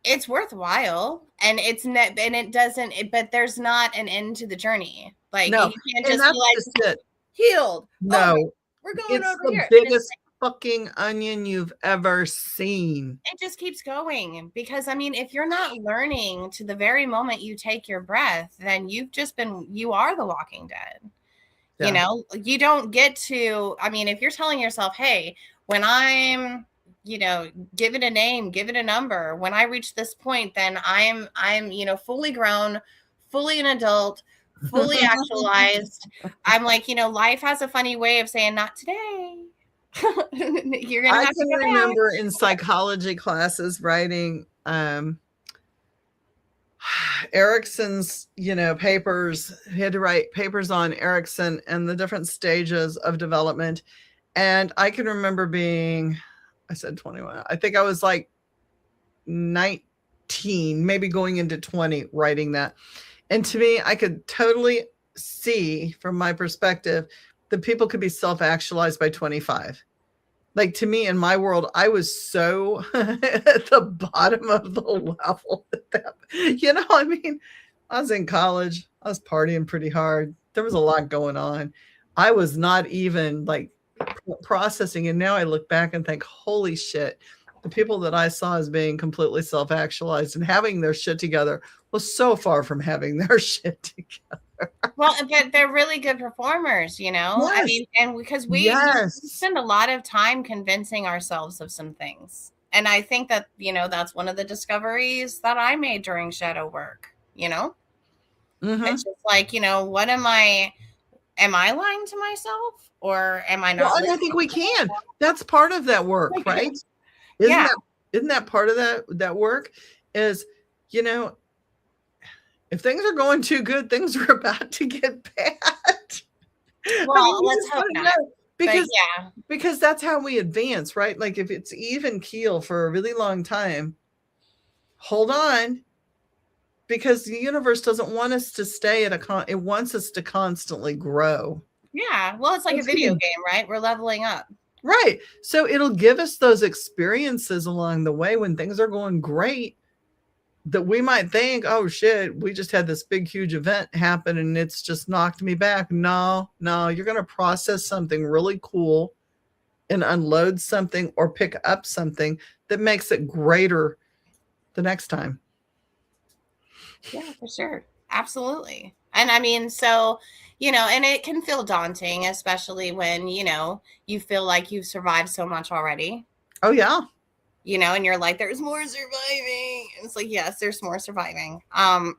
it's worthwhile, and but there's not an end to the journey. Like no. You can't just be like healed. No, we're going over the here. Biggest fucking onion you've ever seen. It just keeps going, because I mean, if you're not learning to the very moment you take your breath, then you are the Walking Dead. Yeah. You don't get to, I mean, if you're telling yourself, hey, when I'm give it a name, give it a number. When I reach this point, then I'm fully grown, fully an adult, fully actualized. I'm like, life has a funny way of saying, not today. You're gonna have to go remember in psychology classes writing Erickson's, papers. He had to write papers on Erickson and the different stages of development. And I can remember I said 21. I think I was like 19, maybe going into 20, writing that. And to me, I could totally see from my perspective that people could be self-actualized by 25. Like to me, in my world, I was so at the bottom of the level. I mean, I was in college. I was partying pretty hard. There was a lot going on. I was not even like processing, and now I look back and think, holy shit, the people that I saw as being completely self-actualized and having their shit together was so far from having their shit together. Well, but they're really good performers, Yes. I mean, and because we spend a lot of time convincing ourselves of some things. And I think that, that's one of the discoveries that I made during shadow work, Mm-hmm. It's just like, what am I lying to myself? Or am I not? Well, I think we can. That's part of that work, right? Isn't that part of that work? Is, if things are going too good, things are about to get bad. Well, let's hope not. Because that's how we advance, right? Like if it's even keel for a really long time, hold on. Because the universe doesn't want us to stay it wants us to constantly grow. Yeah. Well, it's like a video game, right? We're leveling up. Right. So it'll give us those experiences along the way when things are going great that we might think, oh shit, we just had this big, huge event happen and it's just knocked me back. No, you're going to process something really cool and unload something or pick up something that makes it greater the next time. Yeah, for sure. Absolutely. And I mean, so, and it can feel daunting, especially when, you feel like you've survived so much already. Oh, yeah. And you're like, there's more surviving. And it's like, yes, there's more surviving. But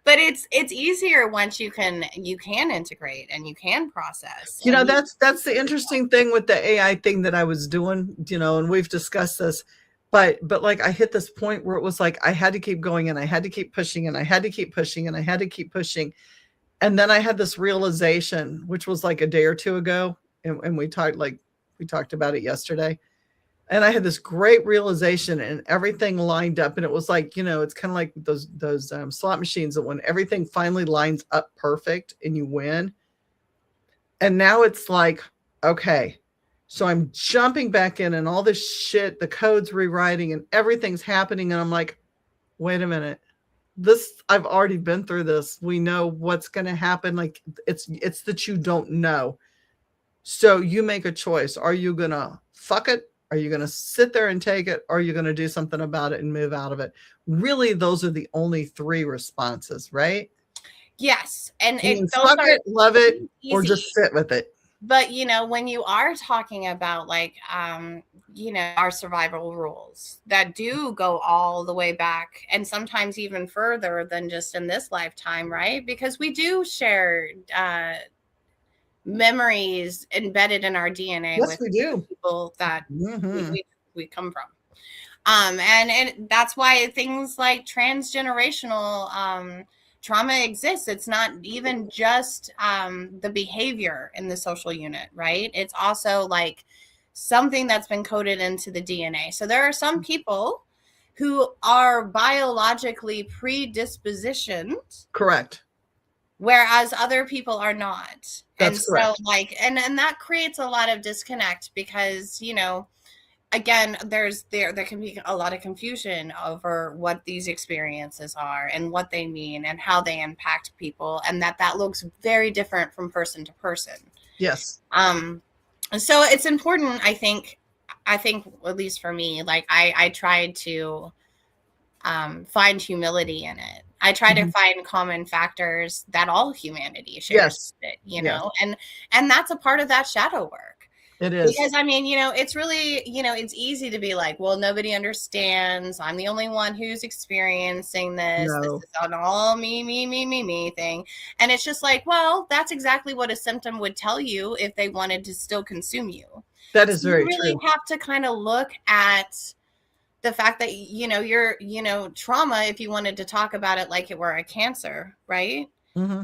it's easier once you can integrate and you can process. That's the interesting thing with the AI thing that I was doing, and we've discussed this. But like I hit this point where it was like I had to keep going and I had to keep pushing and I had to keep pushing and I had to keep pushing. And then I had this realization, which was like a day or two ago. And we talked about it yesterday. And I had this great realization and everything lined up. And it was like, it's kind of like those slot machines that when everything finally lines up perfect and you win. And now it's like, okay. So I'm jumping back in and all this shit, the code's rewriting and everything's happening. And I'm like, wait a minute. I've already been through this. We know what's going to happen. Like it's that you don't know. So you make a choice. Are you going to fuck it Are you going to sit there and take it? Or are you going to do something about it and move out of it? Really, those are the only 3 responses, right? Yes. And I mean, those suck are it, love it, or easy. just sit with it. But when you are talking about like our survival rules that do go all the way back, and sometimes even further than just in this lifetime, right? Because we do share memories embedded in our DNA Yes, with we do. people that Mm-hmm. we come from. And that's why things like transgenerational trauma exists. It's not even just the behavior in the social unit, right? It's also like something that's been coded into the DNA. So there are some people who are biologically predispositioned, Correct. whereas other people are not. That's And so correct. like, and that creates a lot of disconnect because, again, there can be a lot of confusion over what these experiences are and what they mean and how they impact people, and that looks very different from person to person. Yes. So it's important, I think, at least for me, like I tried to find humility in it. I try to find common factors that all humanity shares, Yes. with it, Yes. and that's a part of that shadow work. It is. Because I mean, it's really, it's easy to be like, well, nobody understands. I'm the only one who's experiencing this. No. This is an all me thing. And it's just like, well, that's exactly what a symptom would tell you if they wanted to still consume you. That is So very you really true. have to kind of look at the fact that, you're, trauma, if you wanted to talk about it like it were a cancer, right? Mm-hmm.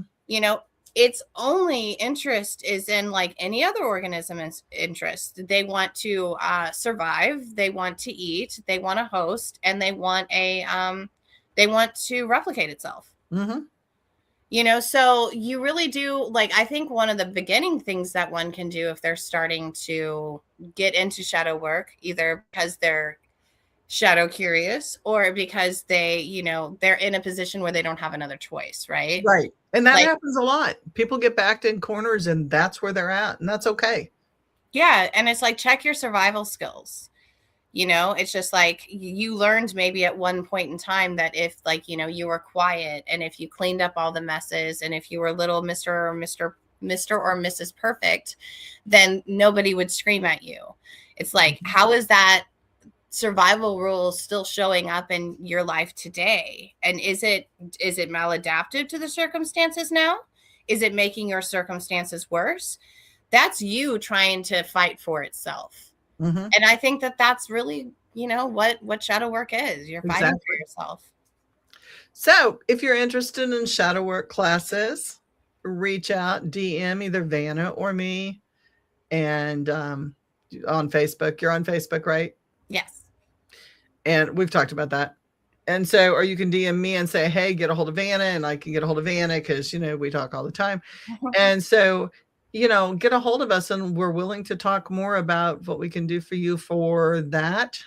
Its only interest is in like any other organism's interest. They want to survive, they want to eat, they want to host, and they want to replicate itself. Mm-hmm. So you really do, like, I think one of the beginning things that one can do if they're starting to get into shadow work, either because they're shadow curious or because they're in a position where they don't have another choice, right? Right. And that Like, happens a lot. People get backed in corners and that's where they're at. And that's okay. yeah. And it's like, check your survival skills. It's just like you learned maybe at one point in time that if like, you were quiet and if you cleaned up all the messes and if you were little Mr. or Mrs. Perfect, then nobody would scream at you. It's like, how is that survival rules still showing up in your life today? And is it maladaptive to the circumstances now? Is it making your circumstances worse? That's you trying to fight for itself. Mm-hmm. And I think that that's really, what shadow work is. You're fighting for yourself. So if you're interested in shadow work classes, reach out, DM either Vanna or me. And on Facebook, you're on Facebook, right? Yes. And we've talked about that. And so, or you can DM me and say, hey, get a hold of Vanna, and I can get a hold of Vanna because, we talk all the time. And so, get a hold of us and we're willing to talk more about what we can do for you for that.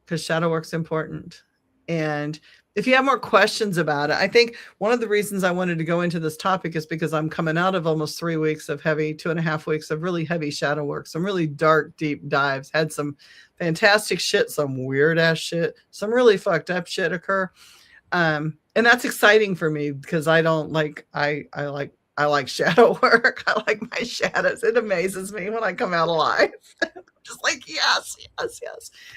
Because shadow work's important. And if you have more questions about it, I think one of the reasons I wanted to go into this topic is because I'm coming out of almost 3 weeks of heavy, 2.5 weeks of really heavy shadow work, some really dark, deep dives, had some fantastic shit, some weird ass shit, some really fucked up shit occur. And that's exciting for me because I don't like, I like shadow work. I like my shadows. It amazes me when I come out alive. Just like, yes.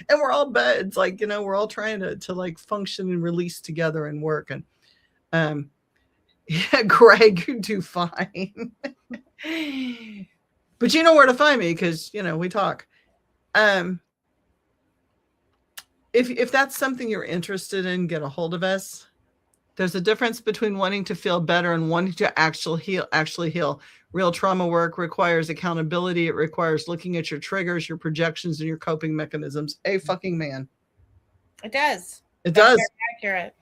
And we're all buds. Like, we're all trying to like function and release together and work. And yeah, Greg, you do fine. But you know where to find me because, we talk. If that's something you're interested in, get a hold of us. There's a difference between wanting to feel better and wanting to actually heal. Real trauma work requires accountability. It requires looking at your triggers, your projections, and your coping mechanisms. A fucking man. It does. It does. Very accurate.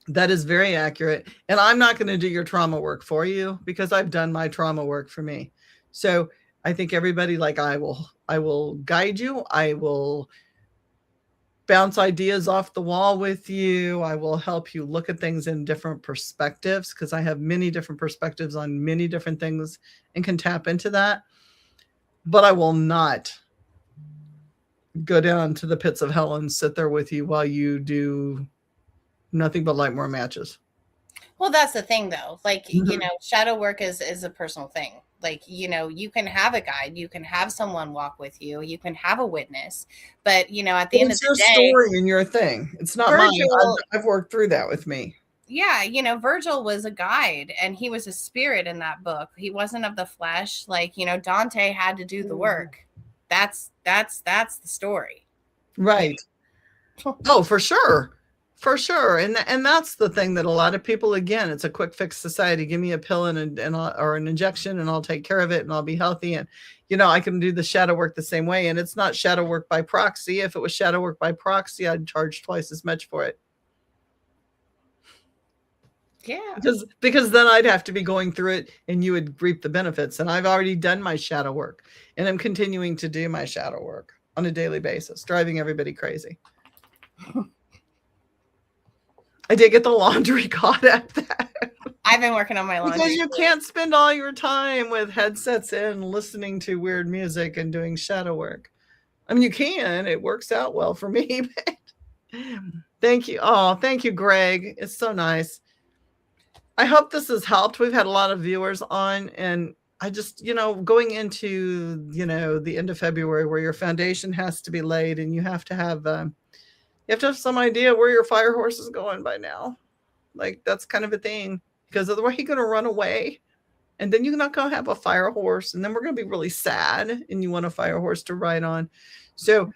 That is very accurate. And I'm not going to do your trauma work for you because I've done my trauma work for me. So I think everybody, like, I will guide you. I will bounce ideas off the wall with you. I will help you look at things in different perspectives because I have many different perspectives on many different things and can tap into that. But I will not go down to the pits of hell and sit there with you while you do nothing but light more matches. Well, that's the thing though. Like, Mhm. shadow work is a personal thing. Like, you can have a guide, you can have someone walk with you, you can have a witness, but at the But end of it's the your day, story and your thing. It's not mine. Virgil, I've worked through that with me. yeah, Virgil was a guide and he was a spirit in that book. He wasn't of the flesh. Like, Dante had to do the work. That's the story. Right. Oh, for sure. For sure. And that's the thing that a lot of people, again, it's a quick fix society. Give me a pill or an injection and I'll take care of it and I'll be healthy. And, I can do the shadow work the same way. And it's not shadow work by proxy. If it was shadow work by proxy, I'd charge twice as much for it. Yeah. Because then I'd have to be going through it and you would reap the benefits. And I've already done my shadow work and I'm continuing to do my shadow work on a daily basis, driving everybody crazy. I did get the laundry caught at that. I've been working on my laundry. Because you can't spend all your time with headsets in, listening to weird music and doing shadow work. I mean, you can. It works out well for me. But thank you. Oh, thank you, Greg. It's so nice. I hope this has helped. We've had a lot of viewers on, and I just, going into, the end of February where your foundation has to be laid and you have to have some idea where your fire horse is going by now. Like, that's kind of a thing, because otherwise he's going to run away and then you're not going to have a fire horse. And then we're going to be really sad and you want a fire horse to ride on. So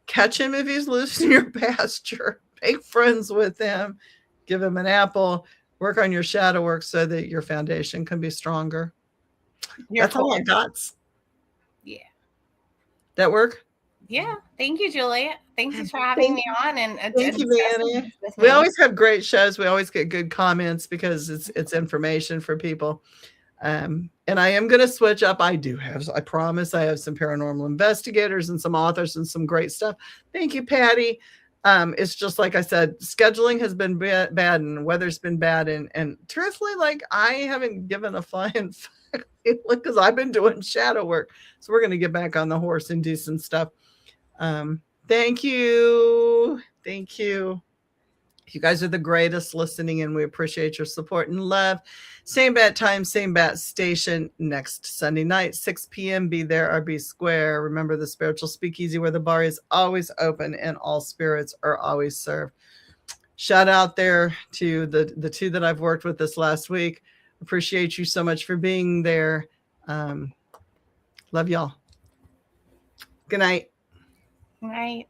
catch him if he's loose in your pasture, make friends with him, give him an apple, work on your shadow work so that your foundation can be stronger. That's all I got. Yeah. That work? Yeah. Thank you, Julie. Thank you for having me on. And thank you, Manny. We always have great shows. We always get good comments because it's information for people. And I am going to switch up. I promise I have some paranormal investigators and some authors and some great stuff. Thank you, Patty. It's just like I said, scheduling has been bad and weather's been bad. And truthfully, like, I haven't given a flying fuck because I've been doing shadow work. So we're going to get back on the horse and do some stuff. Thank you. Thank you. You guys are the greatest listening, and we appreciate your support and love. Same bat time, same bat station next Sunday night, 6 p.m. Be there or be square. Remember the Spiritual Speakeasy, where the bar is always open and all spirits are always served. Shout out there to the two that I've worked with this last week. Appreciate you so much for being there. Love y'all. Good night. Good night.